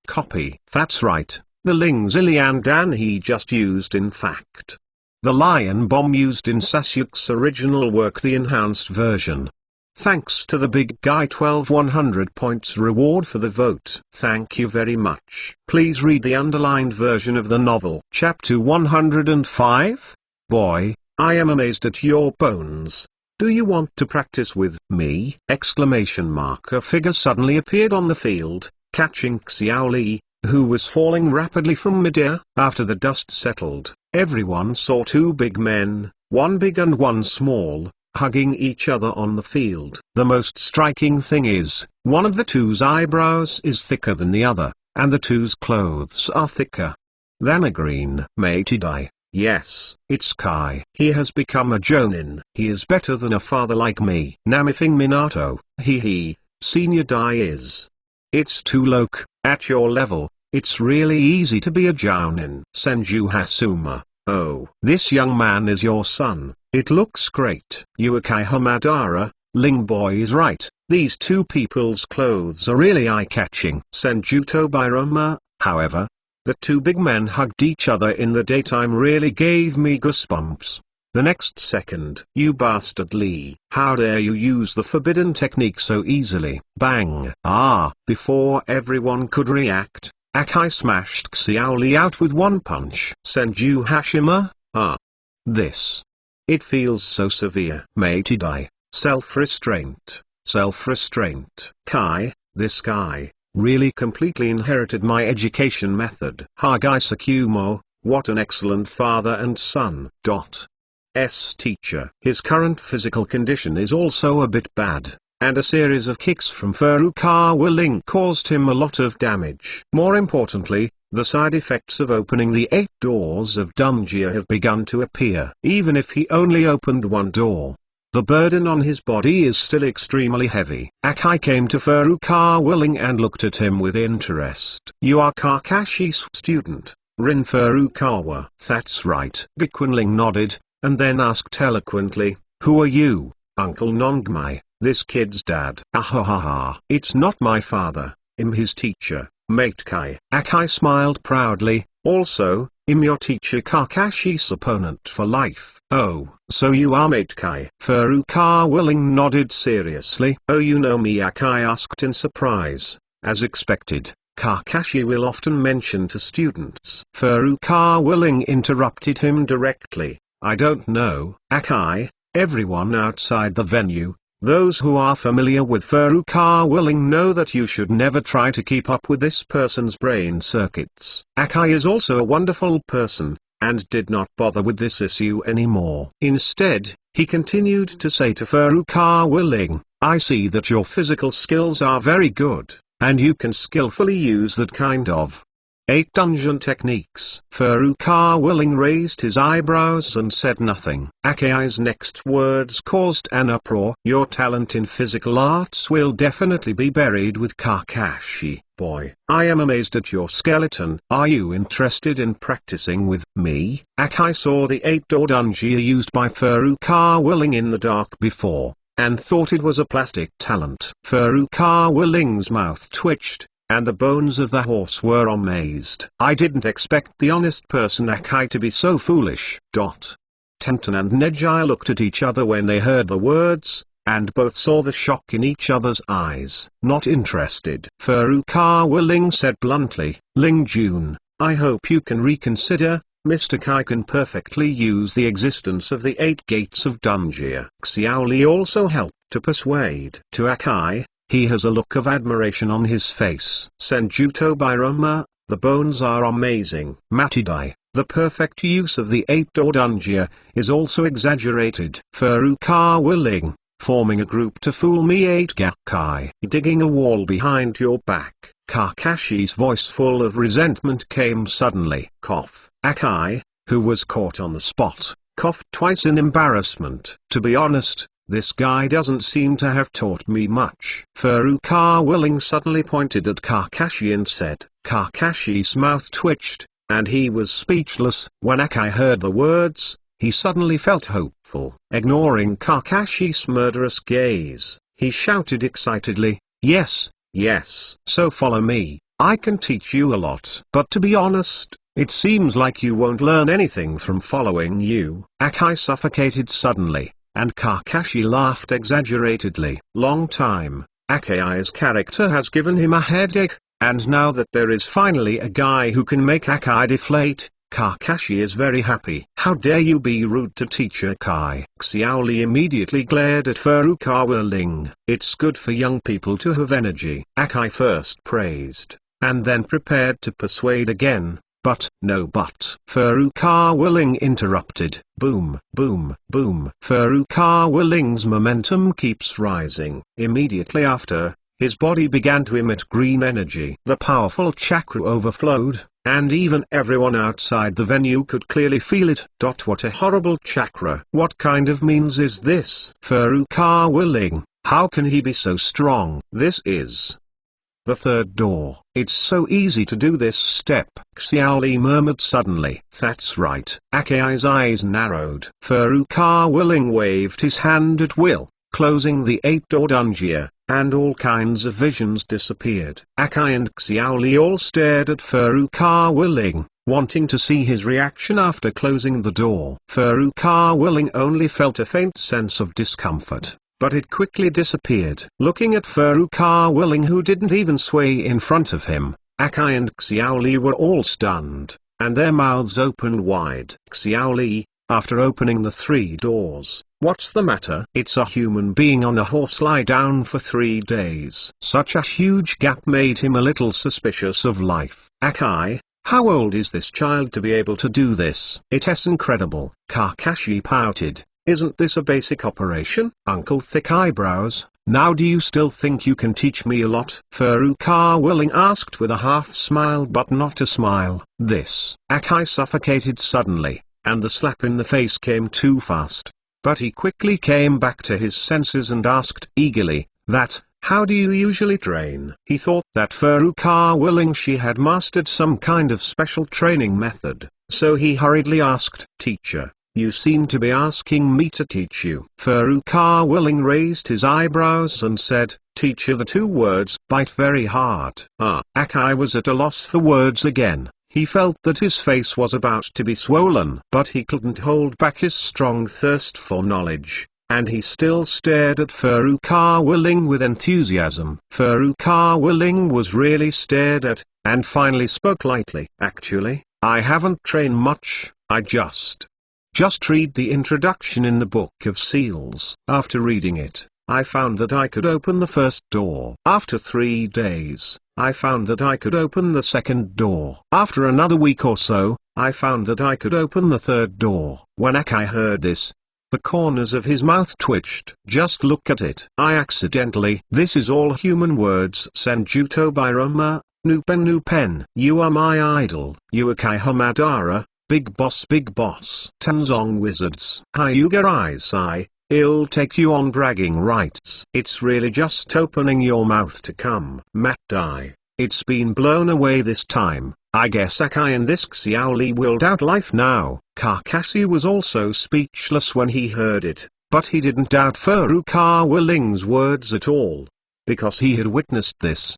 Copy. That's right. The Ling Zillian Dan he just used in fact. The lion bomb used in Sasuke's original work, the enhanced version. Thanks to the big guy. 1,100 points reward for the vote. Thank you very much. Please read the underlined version of the novel. Chapter 105? Boy, I am amazed at your bones. Do you want to practice with me? Exclamation mark. A figure suddenly appeared on the field, catching Xiao Li, who was falling rapidly from midair. After the dust settled, everyone saw two big men, one big and one small, hugging each other on the field. The most striking thing is, one of the two's eyebrows is thicker than the other, and the two's clothes are thicker than a green. Matey Dai. Yes, it's Kai. He has become a Jonin. He is better than a father like me. Namifing Minato. He, Senior Dai is. It's too low. At your level, it's really easy to be a Jounin. Senju Hasuma. Oh, this young man is your son. It looks great. Yuakai Hamadara. Ling Boy is right. These two people's clothes are really eye-catching. Senju Tobirama. However, the two big men hugged each other in the daytime really gave me goosebumps. The next second, you bastard Lee. How dare you use the forbidden technique so easily? Bang. Before everyone could react, Akai smashed Xiao Li out with one punch. Senju Hashima. This. It feels so severe. Matey Dai. Self-restraint. Self-restraint. Kai, this guy, really completely inherited my education method. Hagai Sakumo, what an excellent father and son. Teacher. His current physical condition is also a bit bad, and a series of kicks from Farooqa Willing caused him a lot of damage. More importantly, the side effects of opening the 8 doors of Dungia have begun to appear. Even if he only opened one door, the burden on his body is still extremely heavy. Akai came to Farooqa Willing and looked at him with interest. You are Kakashi's student, Rin Furukawa. That's right. Gequinling nodded, and then asked eloquently, who are you, Uncle Nongmai, this kid's dad? Ahahaha. It's not my father, I'm his teacher, Mate Kai. Akai smiled proudly. Also, I'm your teacher Kakashi's opponent for life. Oh, so you are Mate Kai? Farooqa Willing nodded seriously. Oh, you know me? Akai asked in surprise. As expected, Kakashi will often mention to students. Farooqa Willing interrupted him directly. I don't know. Akai, everyone outside the venue, those who are familiar with Farooqa Willing know that you should never try to keep up with this person's brain circuits. Akai is also a wonderful person, and did not bother with this issue anymore. Instead, he continued to say to Farooqa Willing, I see that your physical skills are very good, and you can skillfully use that kind of 8 dungeon techniques. Farooqa Willing raised his eyebrows and said nothing. Akai's next words caused an uproar. Your talent in physical arts will definitely be buried with Kakashi. Boy, I am amazed at your skeleton. Are you interested in practicing with me? Akai saw the 8-door dungeon used by Farooqa Willing in the dark before, and thought it was a plastic talent. Farooqa Willing's mouth twitched, and the bones of the horse were amazed. I didn't expect the honest person Akai to be so foolish. Tenten and Neji looked at each other when they heard the words, and both saw the shock in each other's eyes. Not interested. Furukawa Ling said bluntly, Ling Jun, I hope you can reconsider. Mr. Kai can perfectly use the existence of the 8 gates of Dunjia. Xiaoli also helped to persuade. To Akai, he has a look of admiration on his face. Senjuto Biroma, the bones are amazing. Matidai, the perfect use of the 8-door Dunjia, is also exaggerated. Furukawa Ling, forming a group to fool me 8 Gakkai. Digging a wall behind your back. Kakashi's voice full of resentment came suddenly. Cough. Akai, who was caught on the spot, coughed twice in embarrassment. To be honest, this guy doesn't seem to have taught me much. Furukawa Ling suddenly pointed at Kakashi and said. Kakashi's mouth twitched, and he was speechless. When Akai heard the words, he suddenly felt hopeful. Ignoring Kakashi's murderous gaze, he shouted excitedly, yes, yes. So follow me, I can teach you a lot. But to be honest, it seems like you won't learn anything from following you. Akai suffocated suddenly, and Kakashi laughed exaggeratedly. Long time, Akai's character has given him a headache, and now that there is finally a guy who can make Akai deflate, Kakashi is very happy. How dare you be rude to teacher Kai? Xiaoli immediately glared at Furukawa Ling. It's good for young people to have energy. Akai first praised, and then prepared to persuade again, but, no but. Furukawa Ling interrupted. Boom, boom, boom. Furukawa Ling's momentum keeps rising. Immediately after, his body began to emit green energy. The powerful chakra overflowed, and even everyone outside the venue could clearly feel it. What a horrible chakra. What kind of means is this? Furukawa Ling, how can he be so strong? This is the 3rd door. It's so easy to do this step. Xiaoli murmured suddenly. That's right. Akai's eyes narrowed. Furukawa Ling waved his hand at will, closing the 8-door Dunjia, and all kinds of visions disappeared. Akai and Xiaoli all stared at Furukawa Ling, wanting to see his reaction after closing the door. Furukawa Ling only felt a faint sense of discomfort, but it quickly disappeared. Looking at Furukawa Ling, who didn't even sway in front of him, Akai and Xiaoli were all stunned, and their mouths opened wide. Xiaoli, after opening the 3 doors, what's the matter? It's a human being on a horse lie down for 3 days. Such a huge gap made him a little suspicious of life. Akai, how old is this child to be able to do this? It's incredible. Kakashi pouted. Isn't this a basic operation? Uncle Thick Eyebrows, now do you still think you can teach me a lot? Furukawa Ling asked with a half smile but not a smile. This. Akai suffocated suddenly, and the slap in the face came too fast. But he quickly came back to his senses and asked eagerly, how do you usually train? He thought that Furukawa Ling she had mastered some kind of special training method, so he hurriedly asked, Teacher, you seem to be asking me to teach you. Furukawa Ling raised his eyebrows and said, Teacher. The 2 words bite very hard. Akai was at a loss for words again. He felt that his face was about to be swollen, but he couldn't hold back his strong thirst for knowledge, and he still stared at Furukawa Ling with enthusiasm. Furukawa Ling was really stared at, and finally spoke lightly. Actually, I haven't trained much, I just read the introduction in the Book of Seals. After reading it, I found that I could open the 1st door. After 3 days, I found that I could open the 2nd door. After another week or so, I found that I could open the 3rd door. When Akai heard this, the corners of his mouth twitched. Just look at it. I accidentally. This is all human words. Senjuto Biroma, Nupen. You are my idol. Uekai Hamadara, big boss. Tanzong wizards. Hyuga Isai. I'll take you on bragging rights. It's really just opening your mouth to come. Matt Dai, it's been blown away this time. I guess Akai and this Xiaoli will doubt life now. Kakashi was also speechless when he heard it, but he didn't doubt Furukawa Ling's words at all, because he had witnessed this.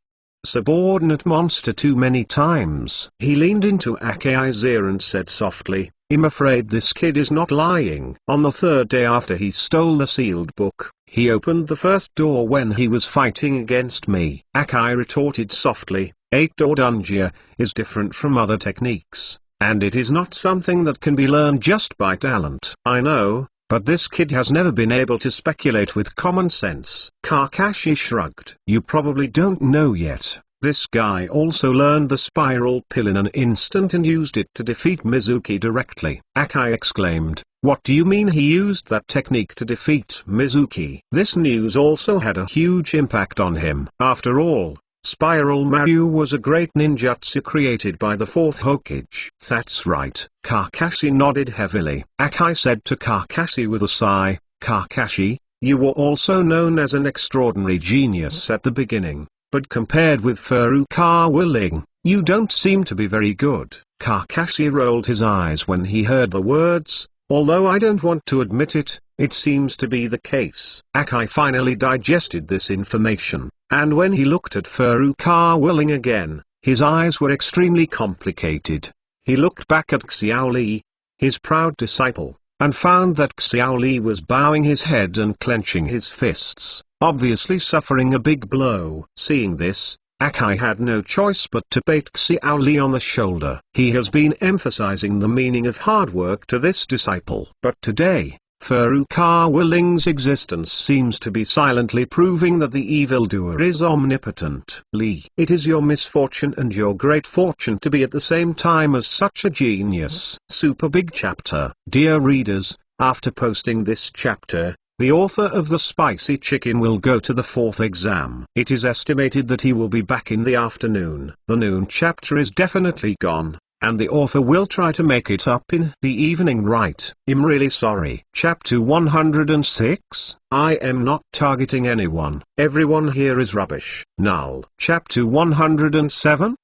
subordinate monster too many times. He leaned into Akai's ear and said softly, "I'm afraid this kid is not lying." On the third day after he stole the sealed book, he opened the first door when he was fighting against me. Akai retorted softly, "Eight-door dungeon is different from other techniques, and it is not something that can be learned just by talent." "I know, but this kid has never been able to speculate with common sense." Kakashi shrugged. "You probably don't know yet. This guy also learned the spiral pill in an instant and used it to defeat Mizuki directly." Akai exclaimed, "What do you mean he used that technique to defeat Mizuki?" This news also had a huge impact on him. After all, Spiral Maryu was a great ninjutsu created by the fourth Hokage. "That's right." Kakashi nodded heavily. Akai said to Kakashi with a sigh, "Kakashi, you were also known as an extraordinary genius at the beginning. But compared with Furukawa Ling, you don't seem to be very good." Kakashi rolled his eyes when he heard the words, "Although I don't want to admit it, it seems to be the case." Akai finally digested this information, and when he looked at Furukawa Ling again, his eyes were extremely complicated. He looked back at Xiao Li, his proud disciple, and found that Xiao Li was bowing his head and clenching his fists, obviously suffering a big blow. Seeing this, Akai had no choice but to pat Xiao Li on the shoulder. He has been emphasizing the meaning of hard work to this disciple. But today, Furukawa Ling's existence seems to be silently proving that the evildoer is omnipotent. Li, it is your misfortune and your great fortune to be at the same time as such a genius. Super big chapter. Dear readers, after posting this chapter, the author of The Spicy Chicken will go to the fourth exam. It is estimated that he will be back in the afternoon. The noon chapter is definitely gone, and the author will try to make it up in the evening. Right? I'm really sorry. Chapter 106. I am not targeting anyone. Everyone here is rubbish. Null. Chapter 107.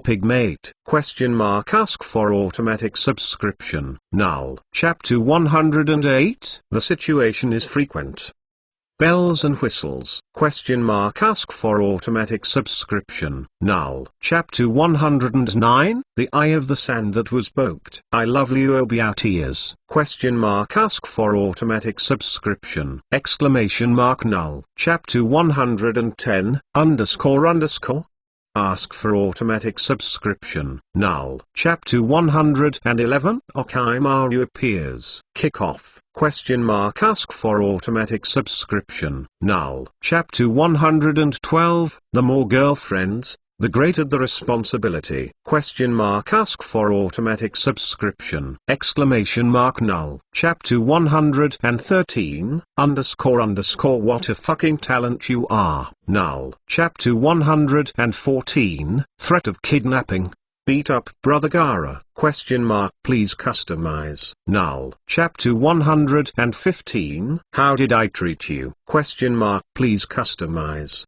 Pigmate. Ask for automatic subscription. Null. Chapter 108. The situation is frequent. Bells and whistles. Ask for automatic subscription. Null. Chapter 109. The eye of the sand that was poked. I love you about ears. Ask for automatic subscription. Null. Chapter 110. Ask for automatic subscription. Null. Chapter 111. Okaimaru appears. Kickoff. Ask for automatic subscription. Null. Chapter 112. The more girlfriends, the greater the responsibility. Ask for automatic subscription. Null. Chapter 113. What a fucking talent you are. Null. Chapter 114. Threat of kidnapping. Beat up Brother Gara. Please customize. Null. Chapter 115. How did I treat you? Please customize.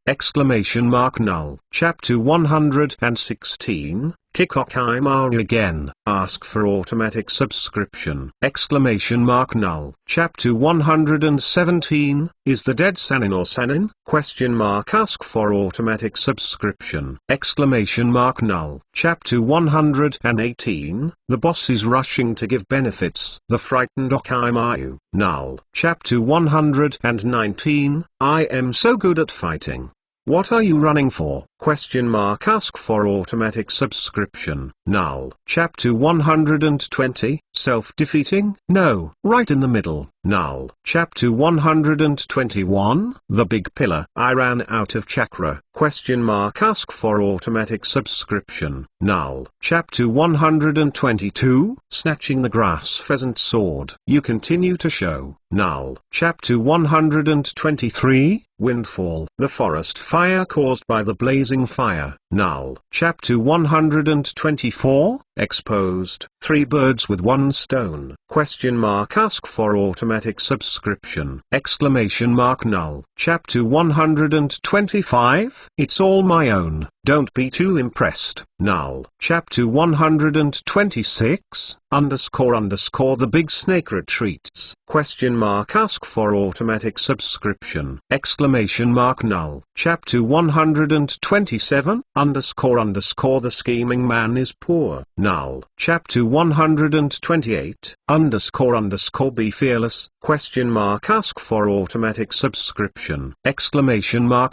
Null. Chapter 116. Kikokaimaru again. Ask for automatic subscription. Null. Chapter 117. Is the dead Sanin or Sanin? Ask for automatic subscription. Null. Chapter 118. The boss is rushing to give benefits. The frightened Okaimaru. Null. Chapter 119. I am so good at fighting. What are you running for? Ask for automatic subscription. Null. Chapter 120. Self-defeating? No, right in the middle. Null. Chapter 121. The big pillar. I ran out of chakra. Ask for automatic subscription. Null. Chapter 122. Snatching the grass pheasant sword. You continue to show. Null. Chapter 123. Windfall. The forest fire caused by the blazing fire. Null. Chapter 124. Exposed. 3 birds with 1 stone. Ask for automatic subscription. Null. Chapter 125. It's all my own. Don't be too impressed. Null. Chapter 126. The big snake retreats. Ask for automatic subscription. Null. Chapter 127 __ the scheming man is poor. Null. Chapter 128 __ be fearless, ? Ask for automatic subscription, !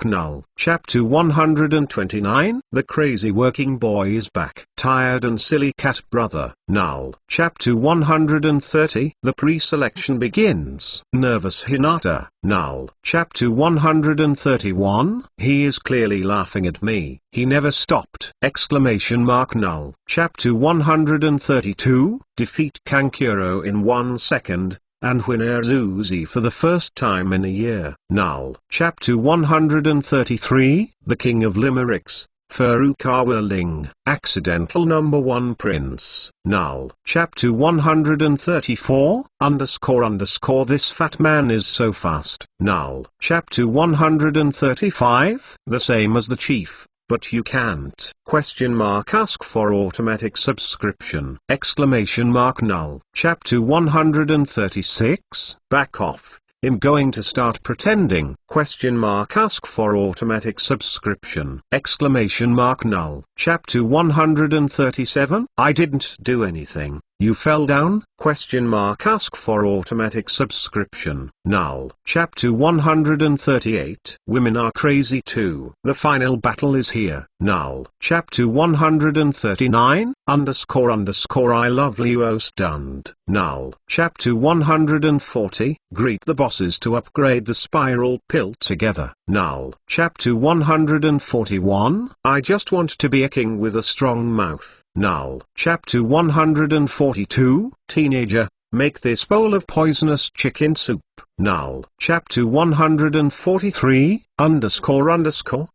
Null. Chapter 129 the crazy working boy is back. Tired and silly cat brother. Null. Chapter 130 the pre-selection begins. Nervous Hinata. Null. Chapter 131 he is clearly laughing at me, he never stopped! Null. Chapter 132 defeat Kankuro in 1 second, and win Erzuzi for the first time in a year. Null. Chapter 133 the king of limericks, Furukawa accidental number 1 prince. Null. Chapter 134 __ this fat man is so fast. Null. Chapter 135 the same as the chief, but you can't? Ask for automatic subscription, ! Null. Chapter 136 back off, I'm going to start pretending? Ask for automatic subscription, ! Null. Chapter 137 I didn't do anything, you fell down? Ask for automatic subscription, null. Chapter 138 women are crazy too. The final battle is here, null. Chapter 139 __ I love Leo stunned, null. Chapter 140 greet the bosses to upgrade the spiral pill together, null. Chapter 141 I just want to be a king with a strong mouth, null. Chapter 142 teenager, make this bowl of poisonous chicken soup, null. Chapter 143 __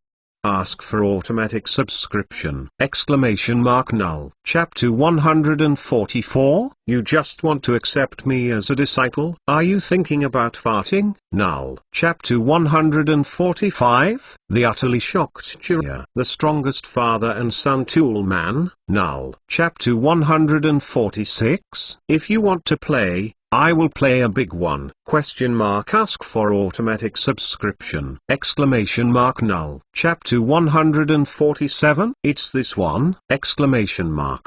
ask for automatic subscription, ! Null. Chapter 144 you just want to accept me as a disciple? Are you thinking about farting? Null. Chapter 145 the utterly shocked Jiraiya, the strongest father and son tool man, null. Chapter 146 if you want to play, I will play a big one? Ask for automatic subscription, ! Null. Chapter 147 it's this one?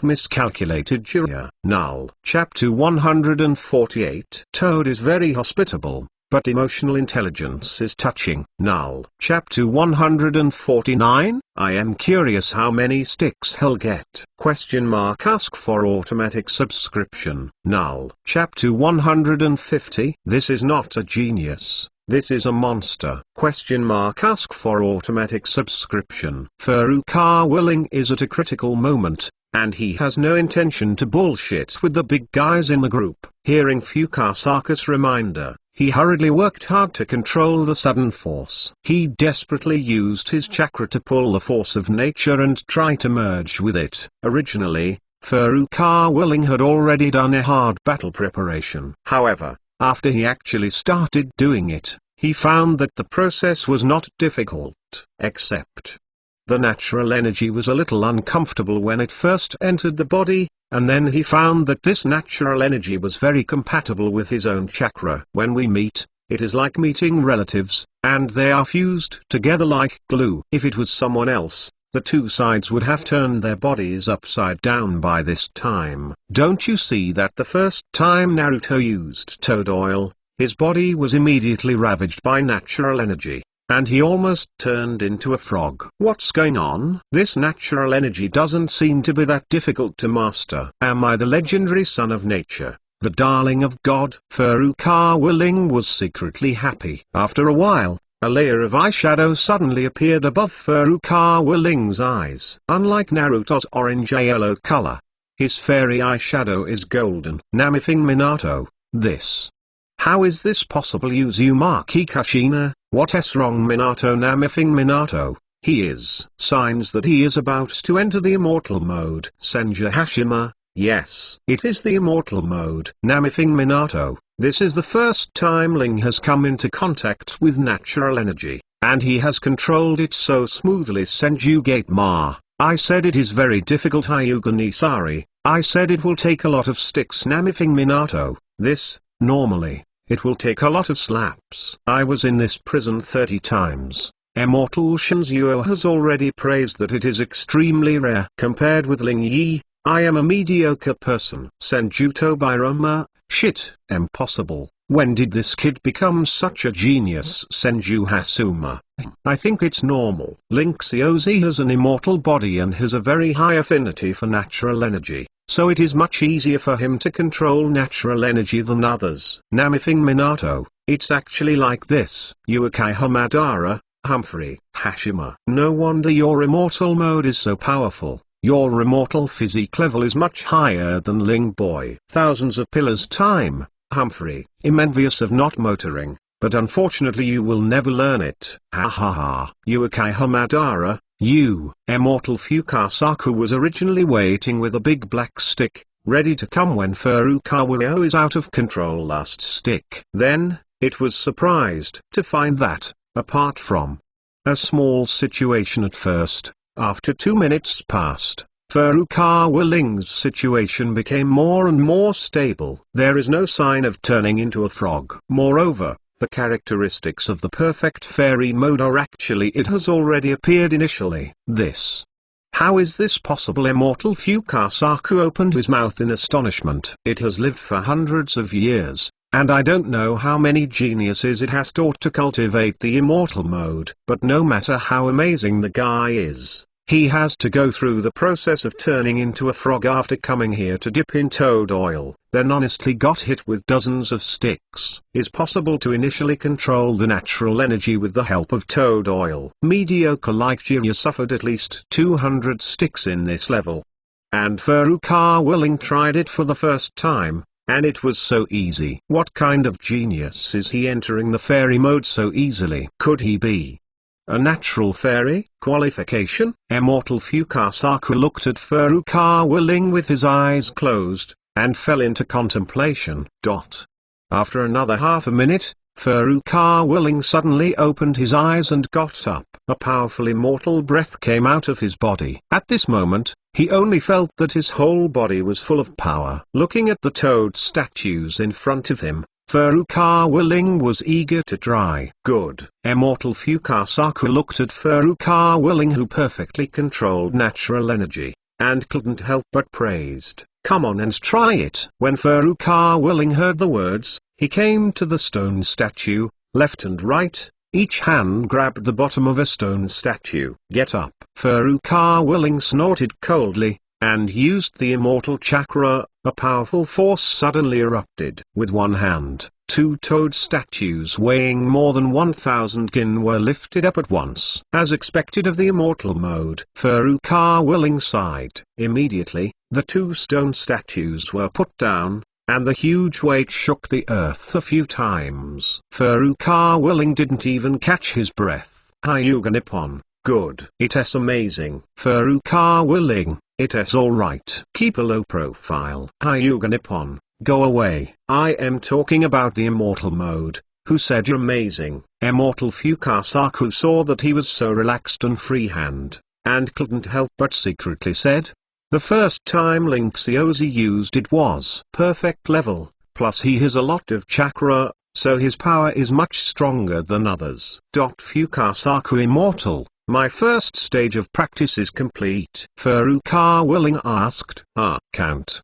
Miscalculated Jiraiya, null. Chapter 148 Toad is very hospitable, but emotional intelligence is touching, null. Chapter 149 I am curious how many sticks he'll get? Ask for automatic subscription, null. Chapter 150 this is not a genius, this is a monster? Ask for automatic subscription. Furukawa willing is at a critical moment, and he has no intention to bullshit with the big guys in the group. Hearing Fukasaka's reminder, he hurriedly worked hard to control the sudden force. He desperately used his chakra to pull the force of nature and try to merge with it. Originally, Furukawa willing had already done a hard battle preparation. However, after he actually started doing it, he found that the process was not difficult, except the natural energy was a little uncomfortable when it first entered the body, and then he found that this natural energy was very compatible with his own chakra. When we meet, it is like meeting relatives, and they are fused together like glue. If it was someone else, the two sides would have turned their bodies upside down by this time. Don't you see that the first time Naruto used toad oil, his body was immediately ravaged by natural energy, and he almost turned into a frog? What's going on? This natural energy doesn't seem to be that difficult to master. Am I the legendary son of nature, the darling of God? Furukawa willing was secretly happy. After a while, a layer of eyeshadow suddenly appeared above Furukawa willing's eyes. Unlike Naruto's orange-yellow color, his fairy eyeshadow is golden. Namifing Minato, this. How is this possible? Uzumaki Kushina, what's wrong? Minato Namifing Minato, he is. Signs that he is about to enter the immortal mode. Senja Hashima, yes. It is the immortal mode. Namifing Minato, this is the first time Ling has come into contact with natural energy, and he has controlled it so smoothly. Senju Gate Ma, I said it is very difficult. Hyuga Nisari, I said it will take a lot of sticks. Namifing Minato, this, normally, it will take a lot of slaps. I was in this prison 30 times. Immortal Shinzuo has already praised that it is extremely rare. Compared with Ling Yi, I am a mediocre person. Senjuto Biroma, shit, impossible. When did this kid become such a genius? Senju Hasuma. I think it's normal. Link Xiaozi has an immortal body and has a very high affinity for natural energy, so it is much easier for him to control natural energy than others. Namifing Minato, it's actually like this. Yuukai Hamadara, Humphrey, Hashima. No wonder your immortal mode is so powerful. Your immortal physique level is much higher than Ling Boy. Thousands of pillars time, Humphrey. I'm envious of not motoring, but unfortunately you will never learn it. Ha ha ha. Yuukai Hamadara, you. Immortal Fukasaku was originally waiting with a big black stick, ready to come when Furukawa is out of control. Last stick. Then, it was surprised to find that, apart from a small situation at first, after 2 minutes passed, Furukawa Ling's situation became more and more stable. There is no sign of turning into a frog. Moreover, the characteristics of the perfect fairy mode are actually it has already appeared initially. How is this possible? Immortal Fukasaku opened his mouth in astonishment. It has lived for hundreds of years, and I don't know how many geniuses it has taught to cultivate the immortal mode. But no matter how amazing the guy is, he has to go through the process of turning into a frog after coming here to dip in toad oil, then honestly got hit with dozens of sticks. Is possible to initially control the natural energy with the help of toad oil. Mediocre like Jiraiya suffered at least 200 sticks in this level. And Furukawa Ling tried it for the first time, and it was so easy. What kind of genius is he entering the fairy mode so easily? Could he be a natural fairy? Qualification? Immortal Fukasaku looked at Furukawa Ling with his eyes closed, and fell into contemplation. After another half a minute, Furukawa Ling suddenly opened his eyes and got up. A powerful immortal breath came out of his body. At this moment, he only felt that his whole body was full of power. Looking at the toad statues in front of him, Furukawa Ling was eager to try. Good. Immortal Fukasaku looked at Furukawa Ling, who perfectly controlled natural energy, and couldn't help but praised. Come on and try it. When Furukawa Ling heard the words, he came to the stone statue, left and right, each hand grabbed the bottom of a stone statue. Get up. Furukawa Ling snorted coldly, and used the immortal chakra. A powerful force suddenly erupted. With one hand, 2 toad statues weighing more than 1,000 kin were lifted up at once. As expected of the immortal mode, Furukawa Ling sighed. Immediately, the 2 stone statues were put down, and the huge weight shook the earth a few times. Furukawa Ling didn't even catch his breath. Hyuga Nippon, good. It is amazing. Furukawa Ling, it is alright. Keep a low profile. Hyuga Nippon, go away. I am talking about the immortal mode. Who said you're amazing? Immortal Fukasaku saw that he was so relaxed and freehand, and couldn't help but secretly said, the first time Link Xiaozi used it was perfect level, plus he has a lot of chakra, so his power is much stronger than others. Fukasaku immortal, my first stage of practice is complete. Furukawa Ling asked, count.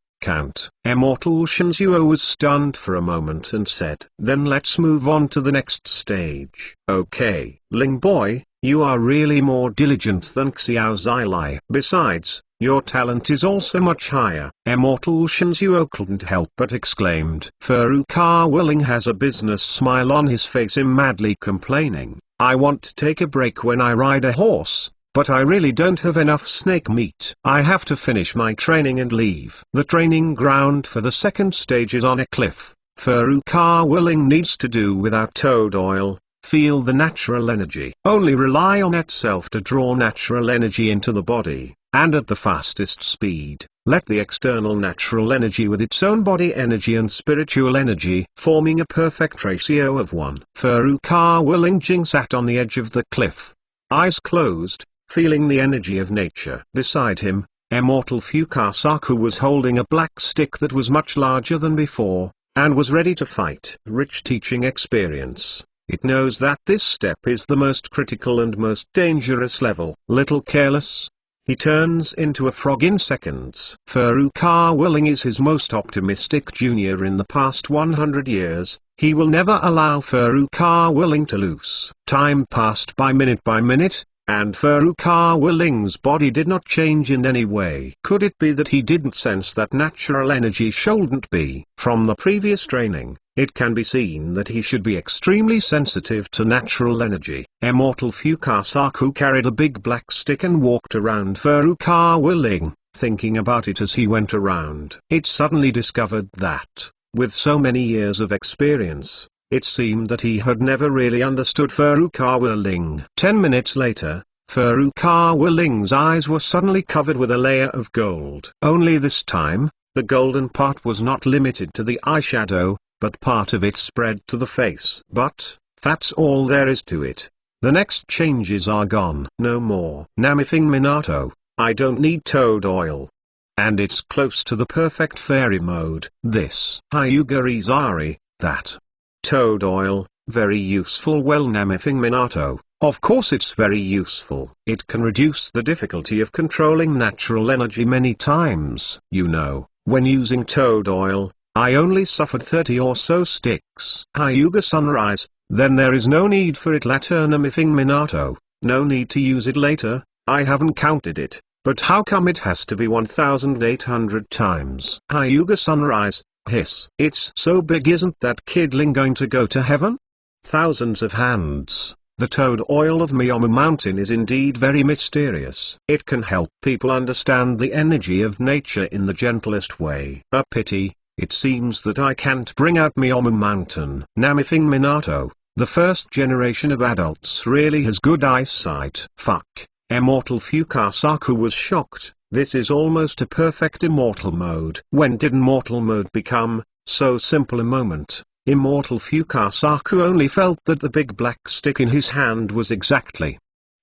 Immortal Shinzuo was stunned for a moment and said, then let's move on to the next stage. Okay. Ling boy, you are really more diligent than Xiao Zilai. Besides, your talent is also much higher. Immortal Shinzuo couldn't help but exclaimed. Furukawa Ling has a business smile on his face. I'm madly complaining. I want to take a break when I ride a horse, but I really don't have enough snake meat. I have to finish my training and leave. The training ground for the second stage is on a cliff. Furukawa Ling needs to do without toad oil. Feel the natural energy. Only rely on itself to draw natural energy into the body, and at the fastest speed, let the external natural energy with its own body energy and spiritual energy, forming a perfect ratio of 1. Furukawa Ling sat on the edge of the cliff, eyes closed, feeling the energy of nature. Beside him, Immortal Fukasaku was holding a black stick that was much larger than before, and was ready to fight. Rich teaching experience. It knows that this step is the most critical and most dangerous level. Little careless, he turns into a frog in seconds. Farooq Willing is his most optimistic junior in the past 100 years. He will never allow Farooq Willing to lose. Time passed by minute, and Farooq Willing's body did not change in any way. Could it be that he didn't sense that natural energy shouldn't be? From the previous training, it can be seen that he should be extremely sensitive to natural energy. Immortal Fukasaku carried a big black stick and walked around Farooq Willing, thinking about it as he went around. It suddenly discovered that, with so many years of experience, it seemed that he had never really understood Farooq Willing. 10 minutes later, Farooq Willing's eyes were suddenly covered with a layer of gold. Only this time, the golden part was not limited to the eyeshadow, but part of it spread to the face. But, that's all there is to it. The next changes are gone. No more Namifing Minato, I don't need toad oil. And it's close to the perfect fairy mode. This Hyuga Izari, that toad oil, very useful. Well, Namifing Minato, of course it's very useful. It can reduce the difficulty of controlling natural energy many times. You know, when using toad oil, I only suffered 30 or so sticks. Hyuga Sunrise, then there is no need for it later. Namifing Minato, no need to use it later. I haven't counted it, but how come it has to be 1,800 times? Hyuga Sunrise, hiss. It's so big, isn't that kidling going to go to heaven? Thousands of hands. The toad oil of Myomu Mountain is indeed very mysterious. It can help people understand the energy of nature in the gentlest way. A pity, it seems that I can't bring out Myomu Mountain. Namifing Minato, the first generation of adults really has good eyesight. Fuck. Immortal Fukasaku was shocked. This is almost a perfect immortal mode. When did immortal mode become so simple a moment? Immortal Fukasaku only felt that the big black stick in his hand was exactly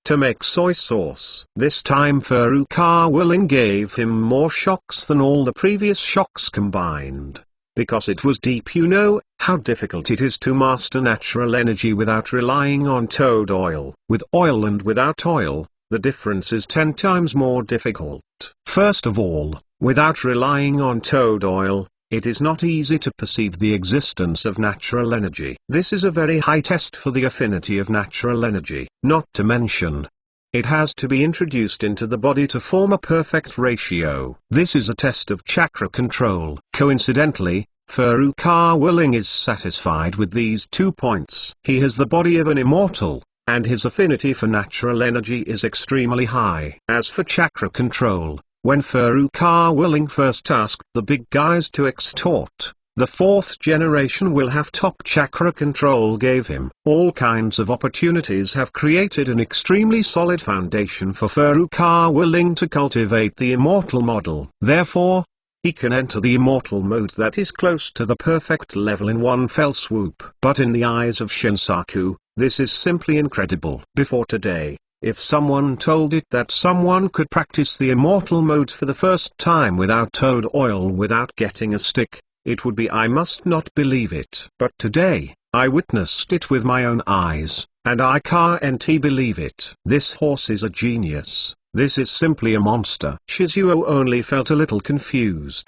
to make soy sauce. This time Farooq Willing gave him more shocks than all the previous shocks combined. Because it was deep. You know how difficult it is to master natural energy without relying on toad oil. With oil and without oil, the difference is 10 times more difficult. First of all, without relying on toad oil, it is not easy to perceive the existence of natural energy. This is a very high test for the affinity of natural energy. Not to mention, it has to be introduced into the body to form a perfect ratio. This is a test of chakra control. Coincidentally, Farooq Willing is satisfied with these 2 points. He has the body of an immortal, and his affinity for natural energy is extremely high. As for chakra control, when Farooq Willing first asked the big guys to extort, the 4th generation will have top chakra control gave him. All kinds of opportunities have created an extremely solid foundation for Farooq Willing to cultivate the immortal model. Therefore, he can enter the immortal mode that is close to the perfect level in one fell swoop. But in the eyes of Shinsaku, this is simply incredible. Before today, if someone told it that someone could practice the immortal mode for the first time without toad oil without getting a stick, it would be I must not believe it. But today, I witnessed it with my own eyes, and I can't believe it. This horse is a genius. This is simply a monster. Shizuo only felt a little confused.